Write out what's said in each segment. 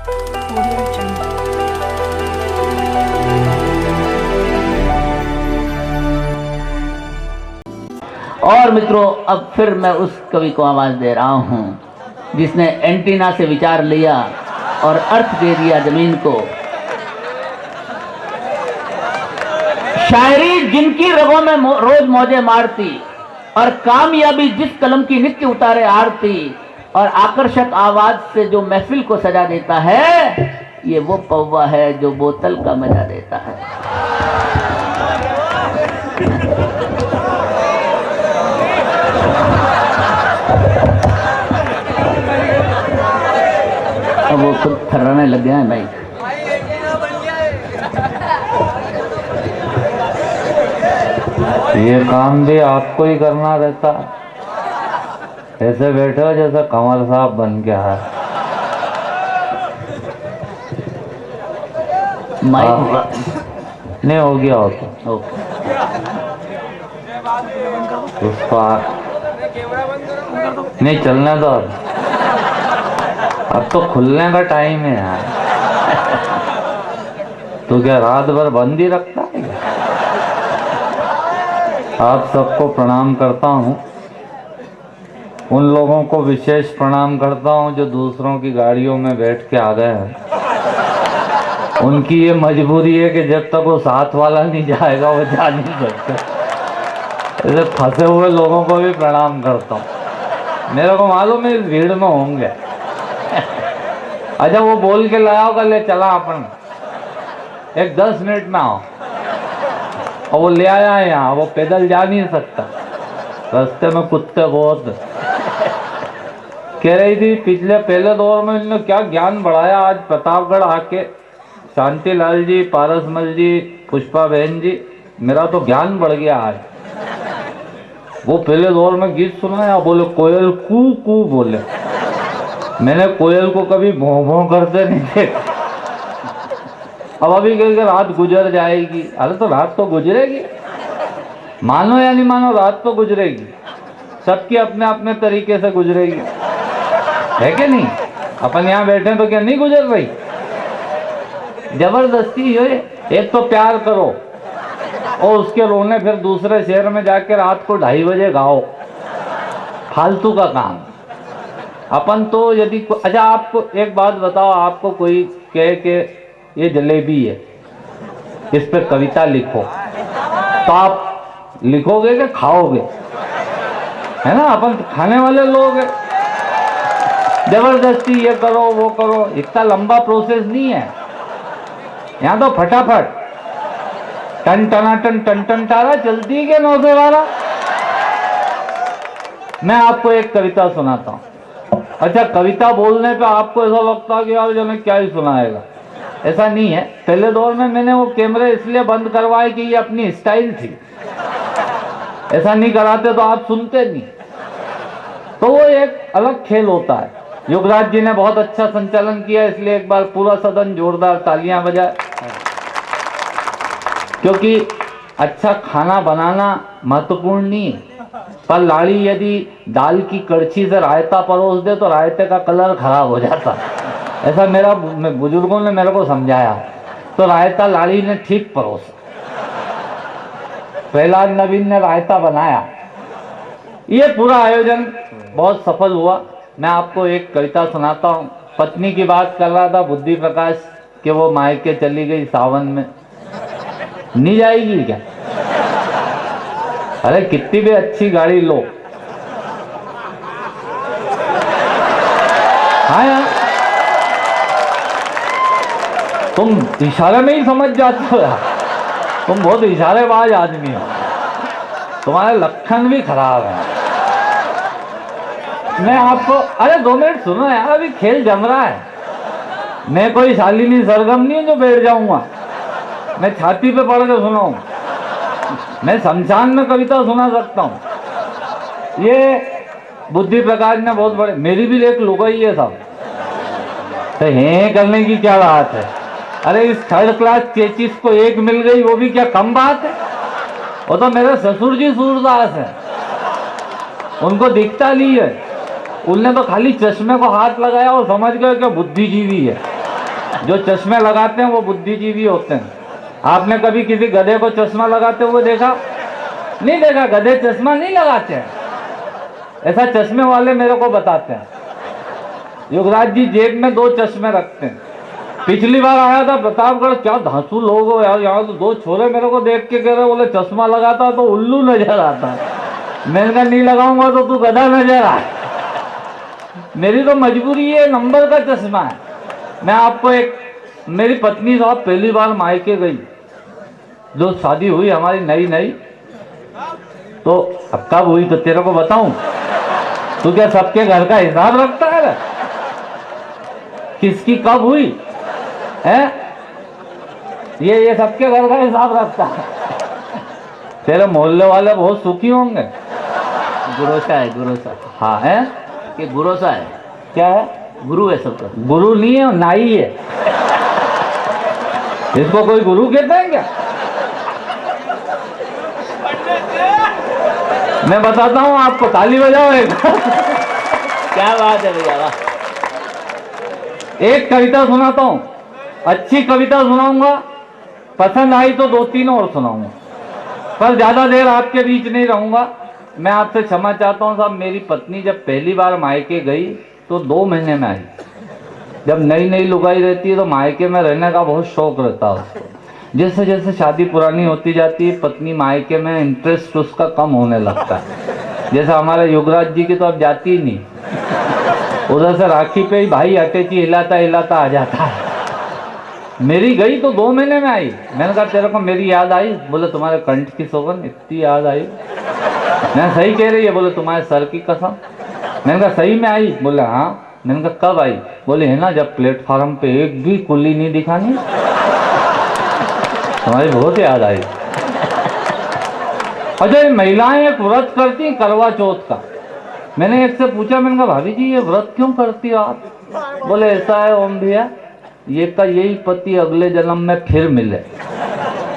Audio Jungle. और मित्रों, अब फिर मैं उस कवि को आवाज दे रहा हूं जिसने एंटीना से विचार लिया और अर्थ दे दिया जमीन को। शायरी जिनकी रगों में रोज मौजे मारती और कामयाबी जिस कलम की नित्य उतारे आरती और आकर्षक आवाज से जो महफिल को सजा देता है, ये वो पौवा है जो बोतल का मजा देता है। अब वो खुद थर्राने लग गया है भाई। ये काम भी आपको ही करना रहता है। ऐसे बैठे हो जैसे कंवर साहब बन गया है। नहीं हो गया हो तो उसको नहीं चलने दो। अब तो खुलने का टाइम है यार। तो क्या रात भर बंद ही रखता है? आप सबको प्रणाम करता हूँ। उन लोगों को विशेष प्रणाम करता हूँ जो दूसरों की गाड़ियों में बैठ के आ गए हैं। उनकी ये मजबूरी है कि जब तक वो साथ वाला नहीं जाएगा वो जा नहीं सकते। ऐसे फंसे हुए लोगों को भी प्रणाम करता हूँ। मेरे को मालूम है इस भीड़ में होंगे। अच्छा, वो बोल के लाया होगा ले चला अपन एक 10 मिनट में आओ, और वो ले आया है यहाँ। वो पैदल जा नहीं सकता, रास्ते में कुत्ते बहुत। कह रही थी पहले दौर में इन्होंने क्या ज्ञान बढ़ाया। आज प्रतापगढ़ आके शांतिलाल जी, पारसमल जी, पुष्पा बहन जी, मेरा तो ज्ञान बढ़ गया आज। वो पहले दौर में गीत सुनाया, बोले कोयल कू कू बोले। मैंने कोयल को कभी भों भों करते नहीं देखा। अब अभी कह रात गुजर जाएगी। अरे तो रात तो गुजरेगी, मानो या नहीं मानो, रात तो गुजरेगी। सबकी अपने अपने तरीके से गुजरेगी, है कि नहीं? अपन यहाँ बैठे तो क्या नहीं गुजर रही? जबरदस्ती है। एक तो प्यार करो और उसके रोने फिर दूसरे शहर में जाके रात को 2:30 बजे गाओ, फालतू का काम। अपन तो यदि अच्छा, आपको एक बात बताओ, आपको कोई कहे कि ये जलेबी है, इस पे कविता लिखो, तो आप लिखोगे कि खाओगे? है ना, अपन खाने वाले लोग हैं। जबरदस्ती ये करो वो करो, इतना लंबा प्रोसेस नहीं है यहाँ तो। फटाफट टन टनाटन टन टन टारा चलती है 9 से 12। मैं आपको एक कविता सुनाता हूँ। अच्छा, कविता बोलने पे आपको ऐसा लगता है कि यार जने क्या ही सुनाएगा, ऐसा नहीं है। पहले दौर में मैंने वो कैमरे इसलिए बंद करवाए कि ये अपनी स्टाइल थी। ऐसा नहीं कराते तो आप सुनते नहीं। तो वो एक अलग खेल होता है। युगराज जी ने बहुत अच्छा संचालन किया, इसलिए एक बार पूरा सदन जोरदार तालियां बजाए। क्योंकि अच्छा खाना बनाना महत्वपूर्ण नहीं है, पर लाड़ी यदि दाल की कड़छी से रायता परोस दे तो रायते का कलर खराब हो जाता। ऐसा मेरा बुजुर्गों ने मेरे को समझाया। तो रायता लाड़ी ने ठीक परोसा। प्रहलाद नवीन ने रायता बनाया। ये पूरा आयोजन बहुत सफल हुआ। मैं आपको एक कविता सुनाता हूँ। पत्नी की बात कर रहा था बुद्धि प्रकाश कि वो मायके चली गई सावन में। नहीं जाएगी क्या? अरे कितनी भी अच्छी गाड़ी लो, हाँ यार, तुम इशारे में ही समझ जाते हो यार। तुम बहुत इशारेबाज आदमी हो, तुम्हारे लक्षण भी खराब है। मैं आपको, अरे 2 मिनट सुनो यार, अभी खेल जम रहा है। मैं कोई शालिनी सरगम नहीं हूं जो बैठ जाऊंगा। मैं छाती पे पढ़ के सुनाऊं। मैं शमशान में कविता सुना सकता हूं। ये बुद्धि प्रकाश ने बहुत बड़े, मेरी भी एक लुगाई है साहब, तो हैं करने की क्या बात है? अरे इस 3rd क्लास चेचिस को 1 मिल गई, वो भी क्या कम बात है? वो तो मेरे ससुर जी सूरदास है, उनको दिखता नहीं है। उनने तो खाली चश्मे को हाथ लगाया और समझ गए कि बुद्धिजीवी है। जो चश्मे लगाते हैं वो बुद्धिजीवी होते हैं। आपने कभी किसी गधे को चश्मा लगाते हुए देखा? नहीं देखा। गधे चश्मा नहीं लगाते हैं, ऐसा चश्मे वाले मेरे को बताते हैं। युवराज जी जेब में 2 चश्मे रखते हैं। पिछली बार आया था प्रतापगढ़, क्या धांसू लोग हो यार, यहाँ तो 2 छोरे मेरे को देख के कह रहे, बोले चश्मा लगाता तो उल्लू नजर आता। मैंने कहा नहीं लगाऊंगा तो तू गधा नजर आ। मेरी तो मजबूरी है, नंबर का चश्मा है। मैं आपको एक, मेरी पत्नी साहब पहली बार मायके गई, जो शादी हुई हमारी नई नई, तो अब कब हुई तो तेरे को बताऊं? तू क्या सबके घर का हिसाब रखता है? किसकी कब हुई है? ये सबके घर का हिसाब रखता है। तेरे मोहल्ले वाले बहुत सुखी होंगे। गुरोसा है, गुरोसा। हाँ है, ये गुरोसा है। क्या है? गुरु है सबका। गुरु नहीं है, नाई है। इसको कोई गुरु कहते हैं क्या? मैं बताता हूँ आपको, ताली बजाओ एक। क्या बात है भैया, वाह। एक कविता सुनाता हूँ, अच्छी कविता सुनाऊंगा, पसंद आई तो 2-3 और सुनाऊंगा, पर ज्यादा देर आपके बीच नहीं रहूंगा। मैं आपसे क्षमा चाहता हूँ साहब। मेरी पत्नी जब पहली बार मायके गई तो 2 महीने में आई। जब नई नई लुगाई रहती है तो मायके में रहने का बहुत शौक रहता है उसको। जैसे जैसे शादी पुरानी होती जाती है, पत्नी मायके में इंटरेस्ट उसका कम होने लगता है। जैसे हमारे युवराज जी की तो अब जाती ही नहीं, उधर से राखी पे ही भाई अटैची हिलाता हिलाता आ जाता है। मेरी गई तो 2 महीने में आई। मैंने कहा तेरे को मेरी याद आई? बोले तुम्हारे कंठ की सौगंध, इतनी याद आई। मैं सही कह रही है? बोले तुम्हारे सर की कसम। मैंने कहा सही में आई? बोले हाँ। मैंने कहा कब आई? बोले है ना जब प्लेटफार्म पे एक भी कुल्ली नहीं दिखानी, तुम्हारी बहुत याद आई। अच्छा, ये महिलाएं एक व्रत करती करवा चौथ का। मैंने एक से पूछा, मैंने कहा भाभी जी ये व्रत क्यों करती हो आप? बोले ऐसा है ओम भैया, ये का यही पति अगले जन्म में फिर मिले।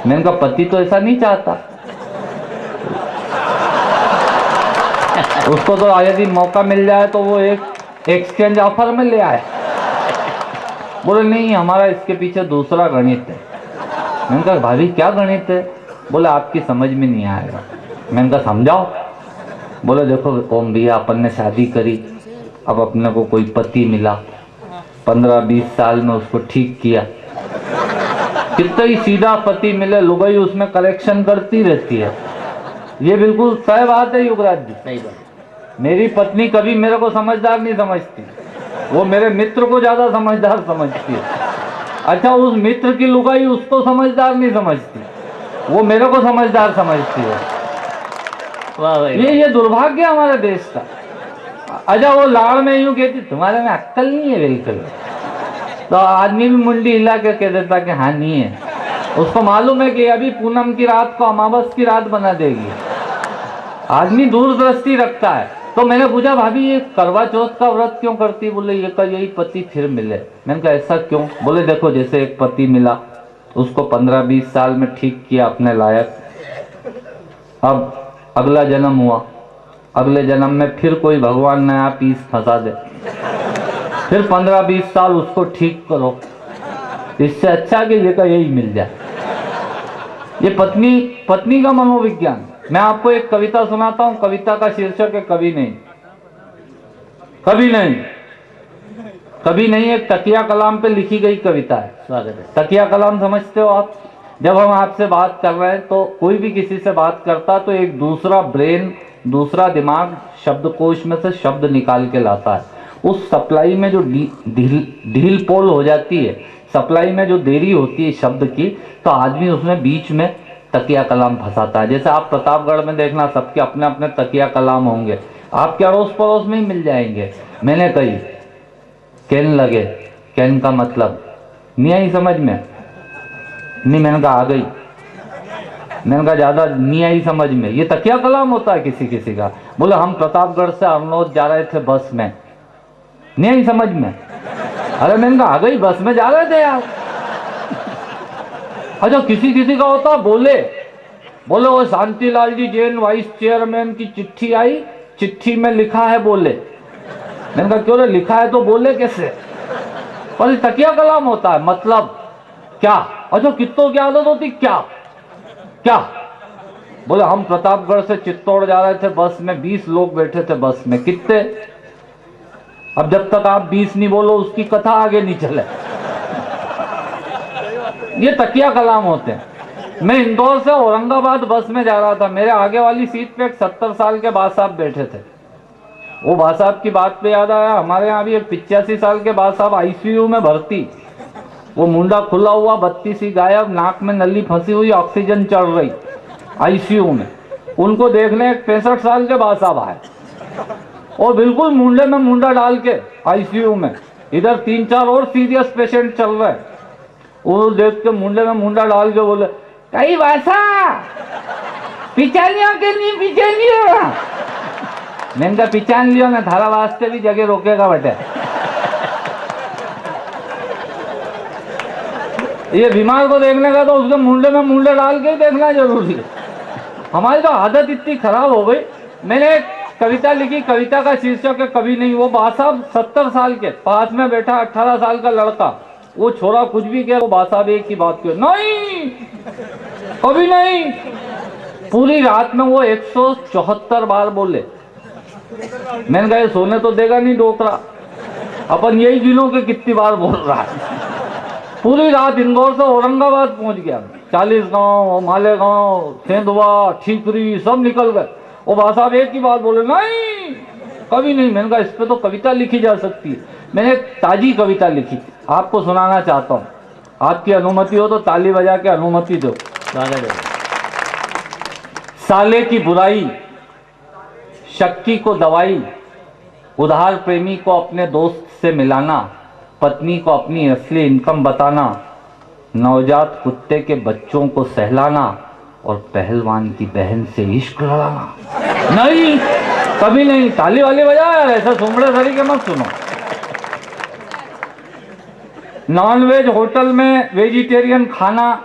मैंने कहा पति तो ऐसा नहीं चाहता, उसको तो यदि मौका मिल जाए तो वो एक एक्सचेंज ऑफर में ले आए। बोले नहीं, हमारा इसके पीछे दूसरा गणित है। मैंने कहा भाभी क्या गणित है? बोले आपकी समझ में नहीं आएगा। मैंने कहा समझाओ। बोले देखो ओम भैया, अपन ने शादी करी, अब अपने को कोई पति मिला, 15-20 साल में उसको ठीक किया, कितना ही सीधा पति मिले, लुगाई उसमें करेक्शन करती रहती है। ये बिल्कुल सही बात है युवराज जी। सही बात। मेरी पत्नी कभी मेरे को समझदार नहीं समझती, वो मेरे मित्र को ज्यादा समझदार समझती है। अच्छा, उस मित्र की लुगाई उसको समझदार नहीं समझती, वो मेरे को समझदार समझती है। वाह भाई। ये दुर्भाग्य है हमारे देश का। अच्छा, वो लाड़ में यूं कहती तुम्हारे में अक्कल नहीं है बिल्कुल, तो आदमी भी मुंडी हिला के कह देता कि हाँ नहीं है। उसको मालूम है कि अभी पूनम की रात को अमावस की रात बना देगी। आदमी दूरदृष्टि रखता है। तो मैंने पूछा भाभी ये करवा चौथ का व्रत क्यों करती? बोले ये का यही पति फिर मिले। मैंने कहा ऐसा क्यों? बोले देखो जैसे एक पति मिला, उसको 15-20 साल में ठीक किया अपने लायक, अब अगला जन्म हुआ, अगले जन्म में फिर कोई भगवान नया पीस फंसा दे, फिर 15-20 साल उसको ठीक करो। इससे अच्छा कि ये का यही मिल जाए। ये पत्नी का मनोविज्ञान। मैं आपको एक कविता सुनाता हूं, कविता का शीर्षक है कभी नहीं। कभी नहीं, कभी नहीं एक तकिया कलाम पे लिखी गई कविता है। स्वागत है। तकिया कलाम समझते हो आप? जब हम आपसे बात कर रहे हैं तो कोई भी किसी से बात करता तो एक दूसरा ब्रेन, दूसरा दिमाग शब्दकोश में से शब्द निकाल के लाता है। उस सप्लाई में जो ढील पोल हो जाती है, सप्लाई में जो देरी होती है शब्द की, तो आदमी उसमें बीच में तकिया कलाम फंसाता है। जैसे आप प्रतापगढ़ में देखना, सबके अपने अपने तकिया कलाम होंगे, आपके अड़ोस पड़ोस में ही मिल जाएंगे। मैंने कही कहने लगे, कहने का मतलब नहीं आई समझ में? नहीं, मैंने कहा आ गई। मैंने कहा ज्यादा नहीं आई समझ में, ये तकिया कलाम होता है किसी किसी का। बोले हम प्रतापगढ़ से अरनौद जा रहे थे बस में, नहीं आई समझ में? अरे मैंने कहा आ गई, बस में जा रहे थे यार। अच्छा, किसी किसी का होता बोले वो शांतिलाल जी जैन वाइस चेयरमैन की चिट्ठी आई, चिट्ठी में लिखा है बोले। मैंने कहा क्यों रे, लिखा है तो बोले कैसे? पर तकिया कलाम होता है, मतलब क्या? अच्छा, कितनों की आदत होती क्या? क्या बोले? हम प्रतापगढ़ से चित्तौड़ जा रहे थे बस में, 20 लोग बैठे थे बस में। कितने? अब जब तक आप 20 नहीं बोलो उसकी कथा आगे नहीं चले। ये तकिया कलाम होते हैं। मैं इंदौर से औरंगाबाद बस में जा रहा था, मेरे आगे वाली सीट पे एक 70 साल के बाद साहब बैठे थे। वो बाद साहब की बात पे याद आया, हमारे यहाँ भी 85 साल के बाद साहब आईसीयू में भर्ती। वो मुंडा खुला हुआ, बत्ती सी गायब, नाक में नली फंसी हुई, ऑक्सीजन चढ़ रही आईसीयू में। उनको देखने एक 65 साल के बाद साहब आए और बिल्कुल मुंडे में मुंडा डाल के आईसीयू में, इधर 3-4 और सीरियस पेशेंट चल रहे। वो देख के मुंडे में मुंडा डाल के बोले, कई वासा पिचानियों के नहीं पीछे लियो। मैंने कहा पिचान लियो ना, थारा वास्ते भी जगह रोकेगा बेटे। ये बीमार को देखने का तो उसके मुंडे में मुंडा डाल के ही देखना जरूरी है। हमारी तो आदत इतनी खराब हो गई। मैंने एक कविता लिखी, कविता का शीर्षक है कभी नहीं। वो बाद साहब 70 साल के, पास में बैठा 18 साल का लड़का, वो छोरा कुछ भी कहे, वो बाद साहब एक ही बात कहे, नहीं कभी नहीं। पूरी रात में वो 174 बार बोले। मैंने कहा सोने तो देगा नहीं डोकरा, अपन यही गिनो के कितनी बार बोल रहा है। पूरी रात इंदौर से औरंगाबाद पहुंच गया, 40 गांव, मालेगांव, सेंधवा, ठीकरी सब निकल गए। वो बाद साहब एक ही बात बोले, नहीं कभी नहीं। मैंने कहा इस पे तो कविता लिखी जा सकती है। मैंने एक ताजी कविता लिखी, आपको सुनाना चाहता हूँ। आपकी अनुमति हो तो ताली बजा के अनुमति दो। साले की बुराई, शक्की को दवाई, उधार प्रेमी को अपने दोस्त से मिलाना, पत्नी को अपनी असली इनकम बताना, नवजात कुत्ते के बच्चों को सहलाना और पहलवान की बहन से इश्क लड़ाना। नहीं कभी नहीं। ताली वाली बजाओ यार, ऐसा सुमड़े तरीके मत सुनो। नॉनवेज होटल में वेजिटेरियन खाना,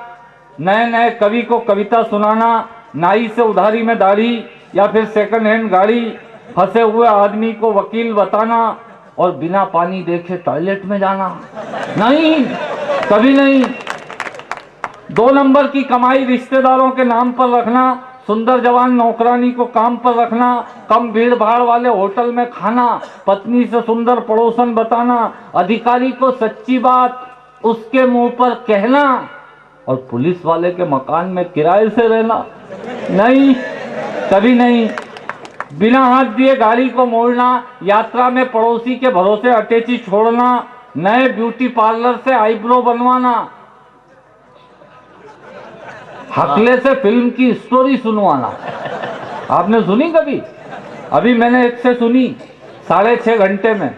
नए नए कवि को कविता सुनाना, नाई से उधारी में दाढ़ी या फिर सेकंड हैंड गाड़ी, फंसे हुए आदमी को वकील बताना और बिना पानी देखे टॉयलेट में जाना। नहीं कभी नहीं। 2 नंबर की कमाई रिश्तेदारों के नाम पर रखना, सुंदर जवान नौकरानी को काम पर रखना, कम भीड़ भाड़ वाले होटल में खाना, पत्नी से सुंदर पड़ोसन बताना, अधिकारी को सच्ची बात उसके मुंह पर कहना और पुलिस वाले के मकान में किराए से रहना। नहीं कभी नहीं। बिना हाथ दिए गाड़ी को मोड़ना, यात्रा में पड़ोसी के भरोसे अटैची छोड़ना, नए ब्यूटी पार्लर से आईब्रो बनवाना, हकले से फिल्म की स्टोरी सुनवाना। आपने सुनी कभी? अभी मैंने एक से सुनी 6.5 घंटे में,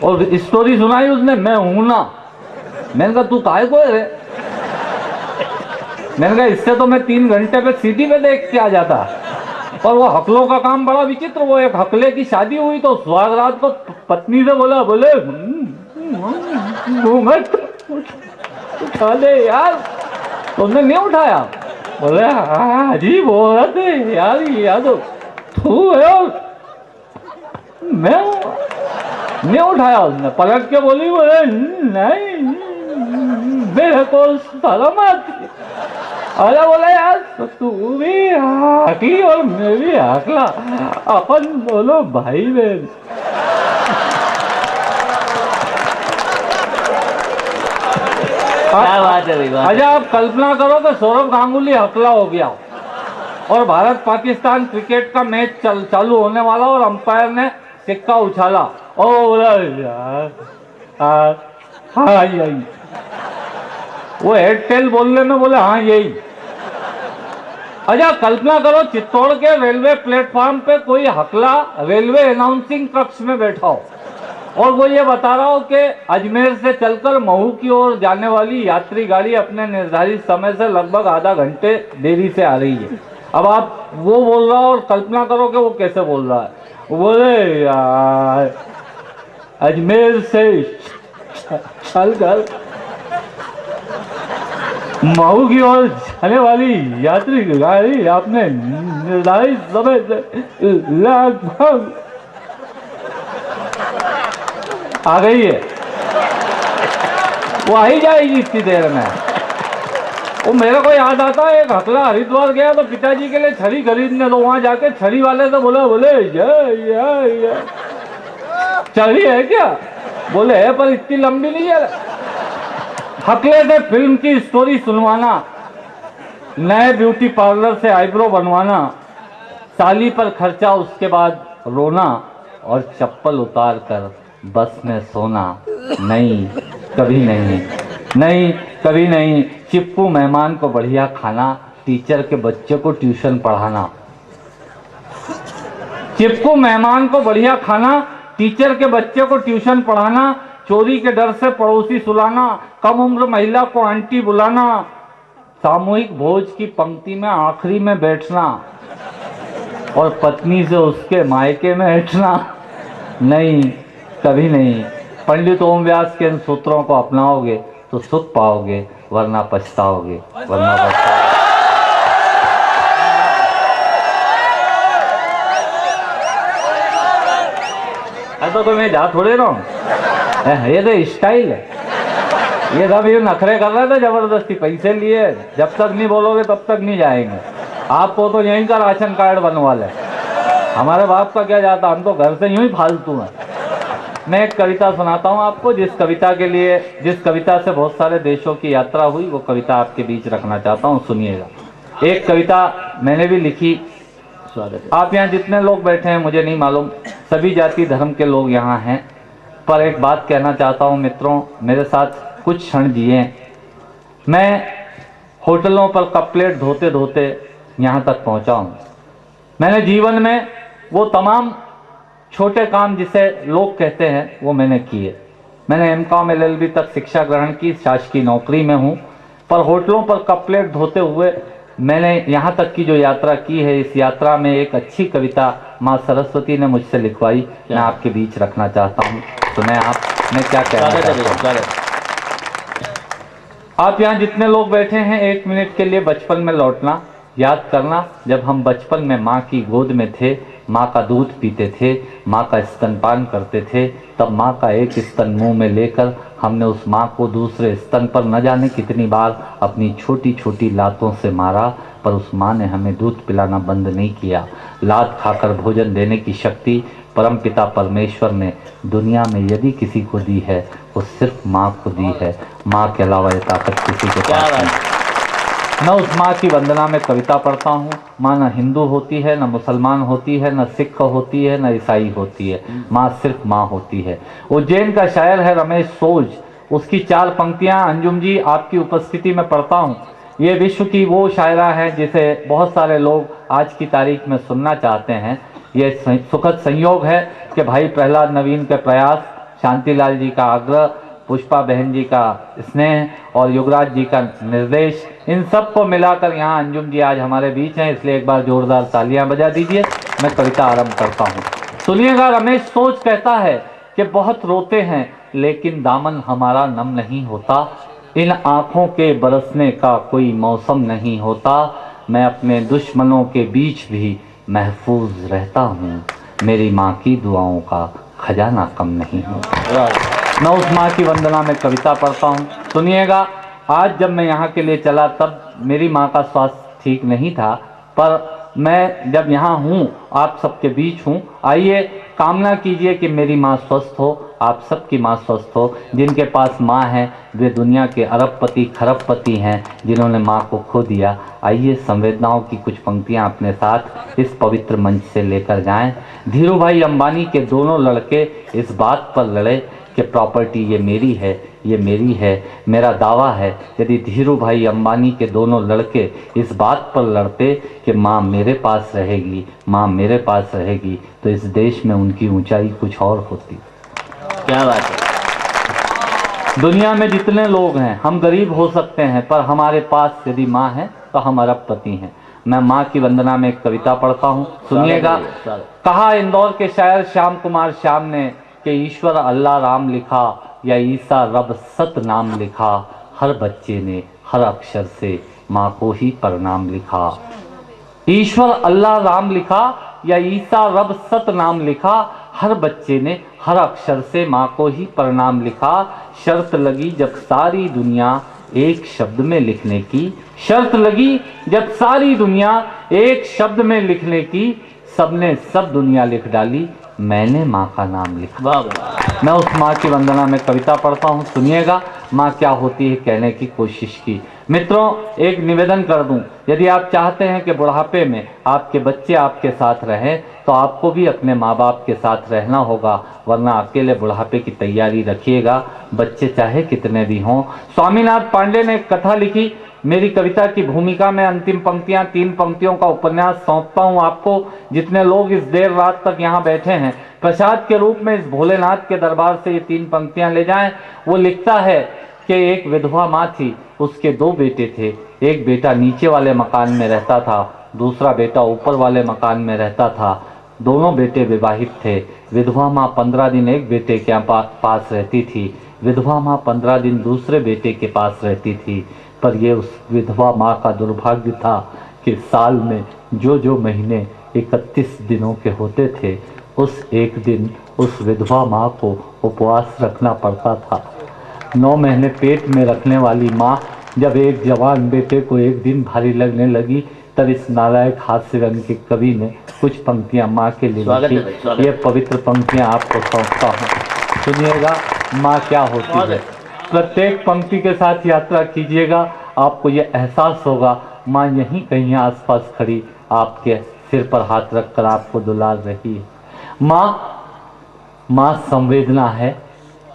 और स्टोरी सुनाई उसने, मैं हूं ना। मैंने कहा तू काहे को है रे? मैंने कहा इससे तो मैं 3 घंटे पे सीडी पे देख के आ जाता। और वो हकलों का काम बड़ा विचित्र। वो एक हकले की शादी हुई तो सुहाग रात को पत्नी से बोला, बोले उठा दे यार। तुमने नहीं उठाया? बोले हाँ जी बोल रहे थे यार, यार तू है और मैं नहीं उठाया। उसने पलट के बोली, बोले नहीं मेरे को शर्म आती। अरे बोला यार तो तू भी हकली और मैं भी हकला, अपन बोलो भाई बहन। क्या बात है भाई। अच्छा आप कल्पना करो कि सौरव गांगुली हकला हो गया और भारत पाकिस्तान क्रिकेट का मैच चालू होने वाला और अंपायर ने सिक्का उछाला और बोला यार हाँ यही। वो हेड टेल बोलने में बोले हाँ यही। अच्छा कल्पना करो चित्तौड़ के रेलवे प्लेटफॉर्म पे कोई हकला रेलवे अनाउंसिंग कक्ष में बैठा हो और वो ये बता रहा हो कि अजमेर से चलकर महू की ओर जाने वाली यात्री गाड़ी अपने निर्धारित समय से लगभग आधा घंटे देरी से आ रही है। अब आप वो बोल रहा हो और कल्पना करो कि वो कैसे बोल रहा है। वो बोले यार अजमेर से चलकर महू की ओर जाने वाली यात्री गाड़ी आपने निर्धारित समय से लगभग आ गई है, वो आ ही जाएगी इतनी देर में। वो मेरे को याद आता है, एक हकला हरिद्वार गया तो पिताजी के लिए छड़ी खरीदने, तो वहां जाके छड़ी वाले से बोला, बोले ये छड़ी है क्या? बोले है, पर इतनी लंबी नहीं है। हकले से फिल्म की स्टोरी सुनवाना, नए ब्यूटी पार्लर से आईब्रो बनवाना, साली पर खर्चा, उसके बाद रोना और चप्पल उतार कर बस में सोना। नहीं, कभी नहीं, नहीं कभी नहीं। चिपकू मेहमान को बढ़िया खाना, टीचर के बच्चे को ट्यूशन पढ़ाना। चिपकू मेहमान को बढ़िया खाना, टीचर के बच्चे को ट्यूशन पढ़ाना, चोरी के डर से पड़ोसी सुलाना, कम उम्र महिला को आंटी बुलाना, सामूहिक भोज की पंक्ति में आखिरी में बैठना और पत्नी से उसके मायके में बैठना। नहीं, कभी नहीं। पंडित ओम व्यास के इन सूत्रों को अपनाओगे तो सुख पाओगे, वरना पछताओगे, वरना पछताओगे। तो मैं जा थोड़े रहा हूँ, ये तो स्टाइल है। ये सब ये नखरे कर रहे थे जबरदस्ती, पैसे लिए, जब तक नहीं बोलोगे तब तक नहीं जाएंगे। आपको तो यहीं का राशन कार्ड बनवा ले, हमारे बाप का क्या जाता, हम तो घर से यूं ही फालतू हैं। मैं एक कविता सुनाता हूँ आपको, जिस कविता से बहुत सारे देशों की यात्रा हुई, वो कविता आपके बीच रखना चाहता हूँ, सुनिएगा। एक कविता मैंने भी लिखी। आप यहाँ जितने लोग बैठे हैं मुझे नहीं मालूम, सभी जाति धर्म के लोग यहाँ हैं, पर एक बात कहना चाहता हूँ मित्रों, मेरे साथ कुछ क्षण जिए। मैं होटलों पर कप प्लेट धोते धोते यहाँ तक पहुँचा हूँ। मैंने जीवन में वो तमाम छोटे काम जिसे लोग कहते हैं वो मैंने किए। मैंने M.Com LLB तक शिक्षा ग्रहण की, शासकीय नौकरी में हूँ, पर होटलों पर कप प्लेट धोते हुए मैंने यहाँ तक की जो यात्रा की है, इस यात्रा में एक अच्छी कविता माँ सरस्वती ने मुझसे लिखवाई, मैं आपके बीच रखना चाहता हूँ। सुने आप, मैं क्या कहना चाहता हूँ। आप यहाँ जितने लोग बैठे हैं, 1 मिनट के लिए बचपन में लौटना, याद करना जब हम बचपन में माँ की गोद में थे, माँ का दूध पीते थे, माँ का स्तनपान करते थे, तब माँ का एक स्तन मुंह में लेकर हमने उस माँ को दूसरे स्तन पर न जाने कितनी बार अपनी छोटी छोटी लातों से मारा, पर उस माँ ने हमें दूध पिलाना बंद नहीं किया। लात खाकर भोजन देने की शक्ति परमपिता परमेश्वर ने दुनिया में यदि किसी को दी है, वो सिर्फ माँ को दी है। माँ के अलावा ये ताकत किसी के पास नहीं। मैं उस माँ की वंदना में कविता पढ़ता हूँ। माँ न हिंदू होती है, न मुसलमान होती है, न सिख होती है, न ईसाई होती है, माँ सिर्फ माँ होती है। उज्जैन का शायर है रमेश सोज, उसकी 4 पंक्तियाँ अंजुम जी आपकी उपस्थिति में पढ़ता हूँ। ये विश्व की वो शायरा है जिसे बहुत सारे लोग आज की तारीख में सुनना चाहते हैं। ये सुखद संयोग है कि भाई प्रहलाद नवीन के प्रयास, शांतिलाल जी का आग्रह, पुष्पा बहन जी का स्नेह और युवराज जी का निर्देश, इन सब को मिलाकर यहाँ अंजुम जी आज हमारे बीच हैं, इसलिए एक बार जोरदार तालियां बजा दीजिए। मैं कविता आरंभ करता हूँ। सुनिएगा, रमेश सोच कहता है कि बहुत रोते हैं लेकिन दामन हमारा नम नहीं होता, इन आँखों के बरसने का कोई मौसम नहीं होता, मैं अपने दुश्मनों के बीच भी महफूज रहता हूँ, मेरी माँ की दुआओं का खजाना कम नहीं होता। मैं उस माँ की वंदना में कविता पढ़ता हूँ। सुनिएगा, आज जब मैं यहाँ के लिए चला तब मेरी माँ का स्वास्थ्य ठीक नहीं था, पर मैं जब यहाँ हूँ, आप सबके बीच हूँ, आइए कामना कीजिए कि मेरी माँ स्वस्थ हो, आप सबकी माँ स्वस्थ हो। जिनके पास माँ है वे दुनिया के अरबपति खरबपति हैं, जिन्होंने माँ को खो दिया। आइए संवेदनाओं की कुछ पंक्तियाँ अपने साथ इस पवित्र मंच से लेकर जाएं। धीरू भाई अंबानी के दोनों लड़के इस बात पर लड़े कि प्रॉपर्टी ये मेरी है, ये मेरी है। मेरा दावा है यदि धीरू भाई अंबानी के दोनों लड़के इस बात पर लड़ते कि माँ मेरे पास रहेगी, माँ मेरे पास रहेगी, तो इस देश में उनकी ऊंचाई कुछ और होती। क्या बात है। दुनिया में जितने लोग हैं, हम गरीब हो सकते हैं, पर हमारे पास यदि माँ है तो हम अरबपति हैं। मैं माँ की वंदना में एक कविता पढ़ता हूँ, सुनिएगा। कहा इंदौर के शायर श्याम कुमार श्याम ने कि ईश्वर अल्लाह राम लिखा या ईसा रब सत नाम लिखा, हर बच्चे ने हर अक्षर से माँ को ही प्रणाम लिखा। ईश्वर अल्लाह राम लिखा या ईसा रब सत नाम लिखा, हर बच्चे ने हर अक्षर से माँ को ही प्रणाम लिखा। शर्त लगी जब सारी दुनिया एक शब्द में लिखने की, शर्त लगी जब सारी दुनिया एक शब्द में लिखने की, सबने सब दुनिया लिख डाली, मैंने माँ का नाम लिखा। वाह वाह। मैं उस माँ की वंदना में कविता पढ़ता हूँ, सुनिएगा माँ क्या होती है कहने की कोशिश की। मित्रों, एक निवेदन कर दूं, यदि आप चाहते हैं कि बुढ़ापे में आपके बच्चे आपके साथ रहें तो आपको भी अपने माँ बाप के साथ रहना होगा, वरना अकेले बुढ़ापे की तैयारी रखिएगा, बच्चे चाहे कितने भी हों। स्वामीनाथ पांडे ने एक कथा लिखी, मेरी कविता की भूमिका में अंतिम पंक्तियां, 3 पंक्तियों का उपन्यास सौंपता हूं आपको। जितने लोग इस देर रात तक यहाँ बैठे हैं, प्रसाद के रूप में इस भोलेनाथ के दरबार से ये 3 पंक्तियां ले जाएं। वो लिखता है कि एक विधवा माँ थी, उसके 2 बेटे थे। एक बेटा नीचे वाले मकान में रहता था, दूसरा बेटा ऊपर वाले मकान में रहता था। दोनों बेटे विवाहित थे। विधवा माँ 15 दिन एक बेटे के पास रहती थी, विधवा माँ 15 दिन दूसरे बेटे के पास रहती थी। पर यह उस विधवा माँ का दुर्भाग्य था कि साल में जो महीने 31 दिनों के होते थे, उस एक दिन उस विधवा माँ को उपवास रखना पड़ता था। 9 महीने पेट में रखने वाली माँ जब एक जवान बेटे को एक दिन भारी लगने लगी, तब इस नालायक हास्य रंग के कवि ने कुछ पंक्तियां माँ के लिए लिखी। ये पवित्र पंक्तियां आपको सौंपता हूँ, सुनिएगा माँ क्या होती है। प्रत्येक पंक्ति के साथ यात्रा कीजिएगा, आपको ये एहसास होगा माँ यहीं कहीं आसपास खड़ी आपके सिर पर हाथ रखकर आपको दुलार रही है। माँ संवेदना है,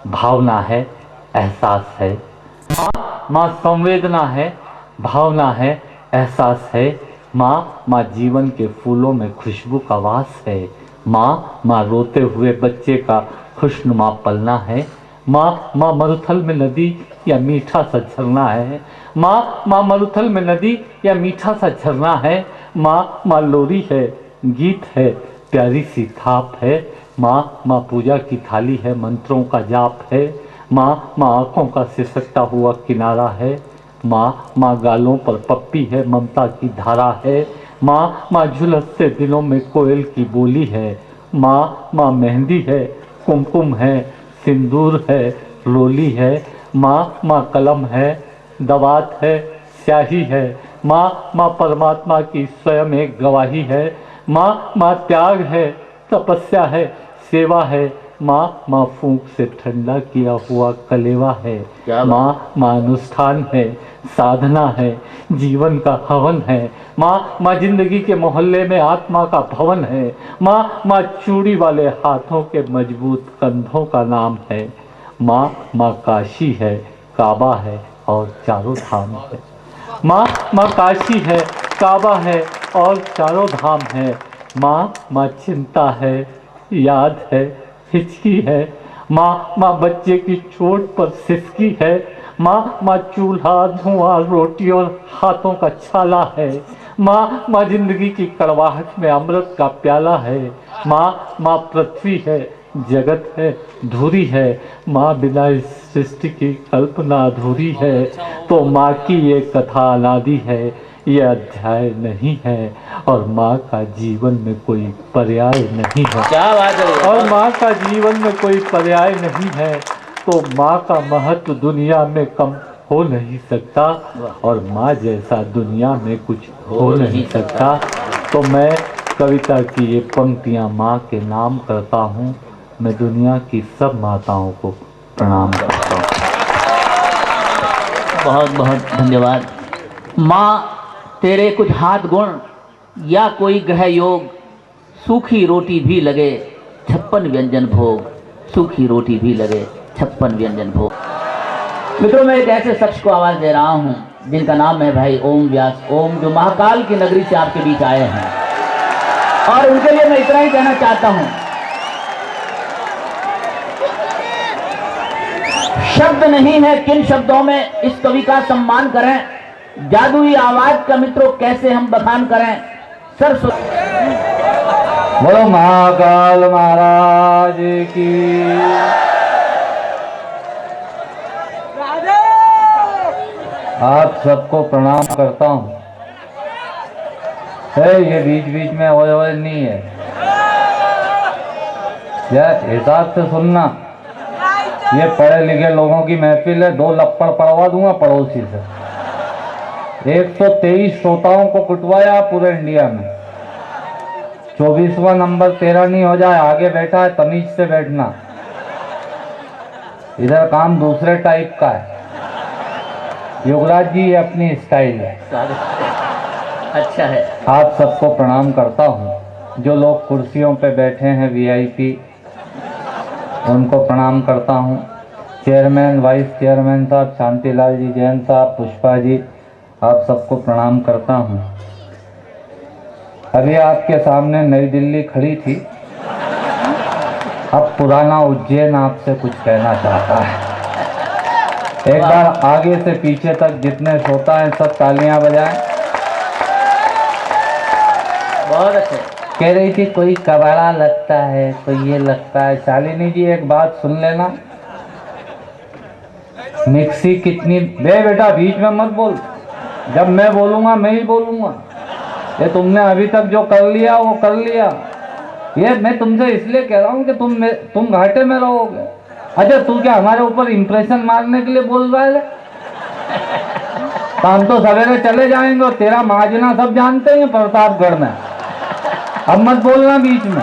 भावना है, एहसास है। माँ संवेदना है, भावना है, एहसास है। माँ जीवन के फूलों में खुशबू का वास है। माँ रोते हुए बच्चे का खुशनुमा पलना है। माँ मरुथल में नदी या मीठा सा झरना है। माँ मरुथल में नदी या मीठा सा झरना है। माँ लोरी है, गीत है, प्यारी सी थाप है। माँ पूजा की थाली है, मंत्रों का जाप है। माँ आँखों का सिसकता हुआ किनारा है। माँ गालों पर पप्पी है, ममता की धारा है। माँ झुलसते दिलों में कोयल की बोली है। माँ मेहंदी है, कुमकुम है, सिंदूर है, रोली है। माँ कलम है, दवात है, स्याही है। माँ परमात्मा की स्वयं एक गवाही है। माँ त्याग है, तपस्या है, सेवा है। माँ फूंक से ठंडा किया हुआ कलेवा है। माँ अनुष्ठान है, साधना है, जीवन का हवन है। माँ जिंदगी के मोहल्ले में आत्मा का भवन है। माँ चूड़ी वाले हाथों के मजबूत कंधों का नाम है। माँ काशी है, काबा है और चारों धाम है। माँ काशी है, काबा है और चारों धाम है। माँ चिंता है, याद है, हिचकी है। माँ बच्चे की चोट पर सिसकी है। माँ चूल्हा, धुआं, रोटी और हाथों का छाला है। माँ जिंदगी की कड़वाहट में अमृत का प्याला है। माँ पृथ्वी है, जगत है, धुरी है। माँ बिना इस सृष्टि की कल्पना अधूरी है। तो माँ की ये कथा अनादि है, ये अध्याय नहीं है और माँ का जीवन में कोई पर्याय नहीं है। क्या बात है। और माँ का जीवन में कोई पर्याय नहीं है, तो माँ का महत्व दुनिया में कम हो नहीं सकता और माँ जैसा दुनिया में कुछ हो नहीं सकता। तो मैं कविता की ये पंक्तियाँ माँ के नाम करता हूँ। मैं दुनिया की सब माताओं को प्रणाम करता हूँ। बहुत बहुत धन्यवाद। माँ तेरे कुछ हाथ गुण या कोई ग्रह योग, सूखी रोटी भी लगे 56 व्यंजन भोग, सूखी रोटी भी लगे 56 व्यंजन भोग। मित्रों, मैं एक ऐसे शख्स को आवाज दे रहा हूं जिनका नाम है भाई ओम व्यास ओम, जो महाकाल की नगरी से आपके बीच आए हैं और उनके लिए मैं इतना ही कहना चाहता हूं, शब्द नहीं है किन शब्दों में इस कवि का सम्मान करें, जादुई आवाज का मित्रों कैसे हम बखान करें। सरस्वती बोलो महाकाल महाराज की। आप सबको प्रणाम करता हूँ। ये बीच बीच में ओए ओए नहीं है, यार हिसाब से सुनना, ये पढ़े लिखे लोगों की महफिल है, 2 लप्पड़ पड़वा दूंगा पड़ोसी से। 123 श्रोताओं को कुटवाया पूरे इंडिया में। 24वां नंबर तेरा नहीं हो जाए, आगे बैठा है, तमीज से बैठना। इधर काम दूसरे टाइप का है। युवराज जी ये अपनी स्टाइल है। अच्छा है। आप सबको प्रणाम करता हूँ। जो लोग कुर्सियों पे बैठे हैं वीआईपी, उनको प्रणाम करता हूँ। चेयरमैन, वाइस चेयरमैन साहब, शांतिलाल जी जैन साहब, पुष्पा जी, आप सबको प्रणाम करता हूँ। अभी आपके सामने नई दिल्ली खड़ी थी, अब पुराना उज्जैन आपसे कुछ कहना चाहता है। एक बार आगे से पीछे तक जितने श्रोता हैं सब तालियां बजाएं। बहुत अच्छे। कह रही थी कोई कबाड़ा लगता है, कोई ये लगता है। शालिनी जी एक बात सुन लेना, मिक्सी कितनी बेटा बीच में मत बोल, जब मैं बोलूंगा मैं ही बोलूंगा। ये तुमने अभी तक जो कर लिया वो कर लिया। ये मैं तुमसे इसलिए कह रहा हूँ कि तुम घाटे में रहोगे। अच्छा तू क्या हमारे ऊपर इंप्रेशन मारने के लिए बोल रहा है? तो हम तो सवेरे चले जाएंगे और तेरा माजना सब जानते हैं प्रतापगढ़ में। अब मत बोलना बीच में।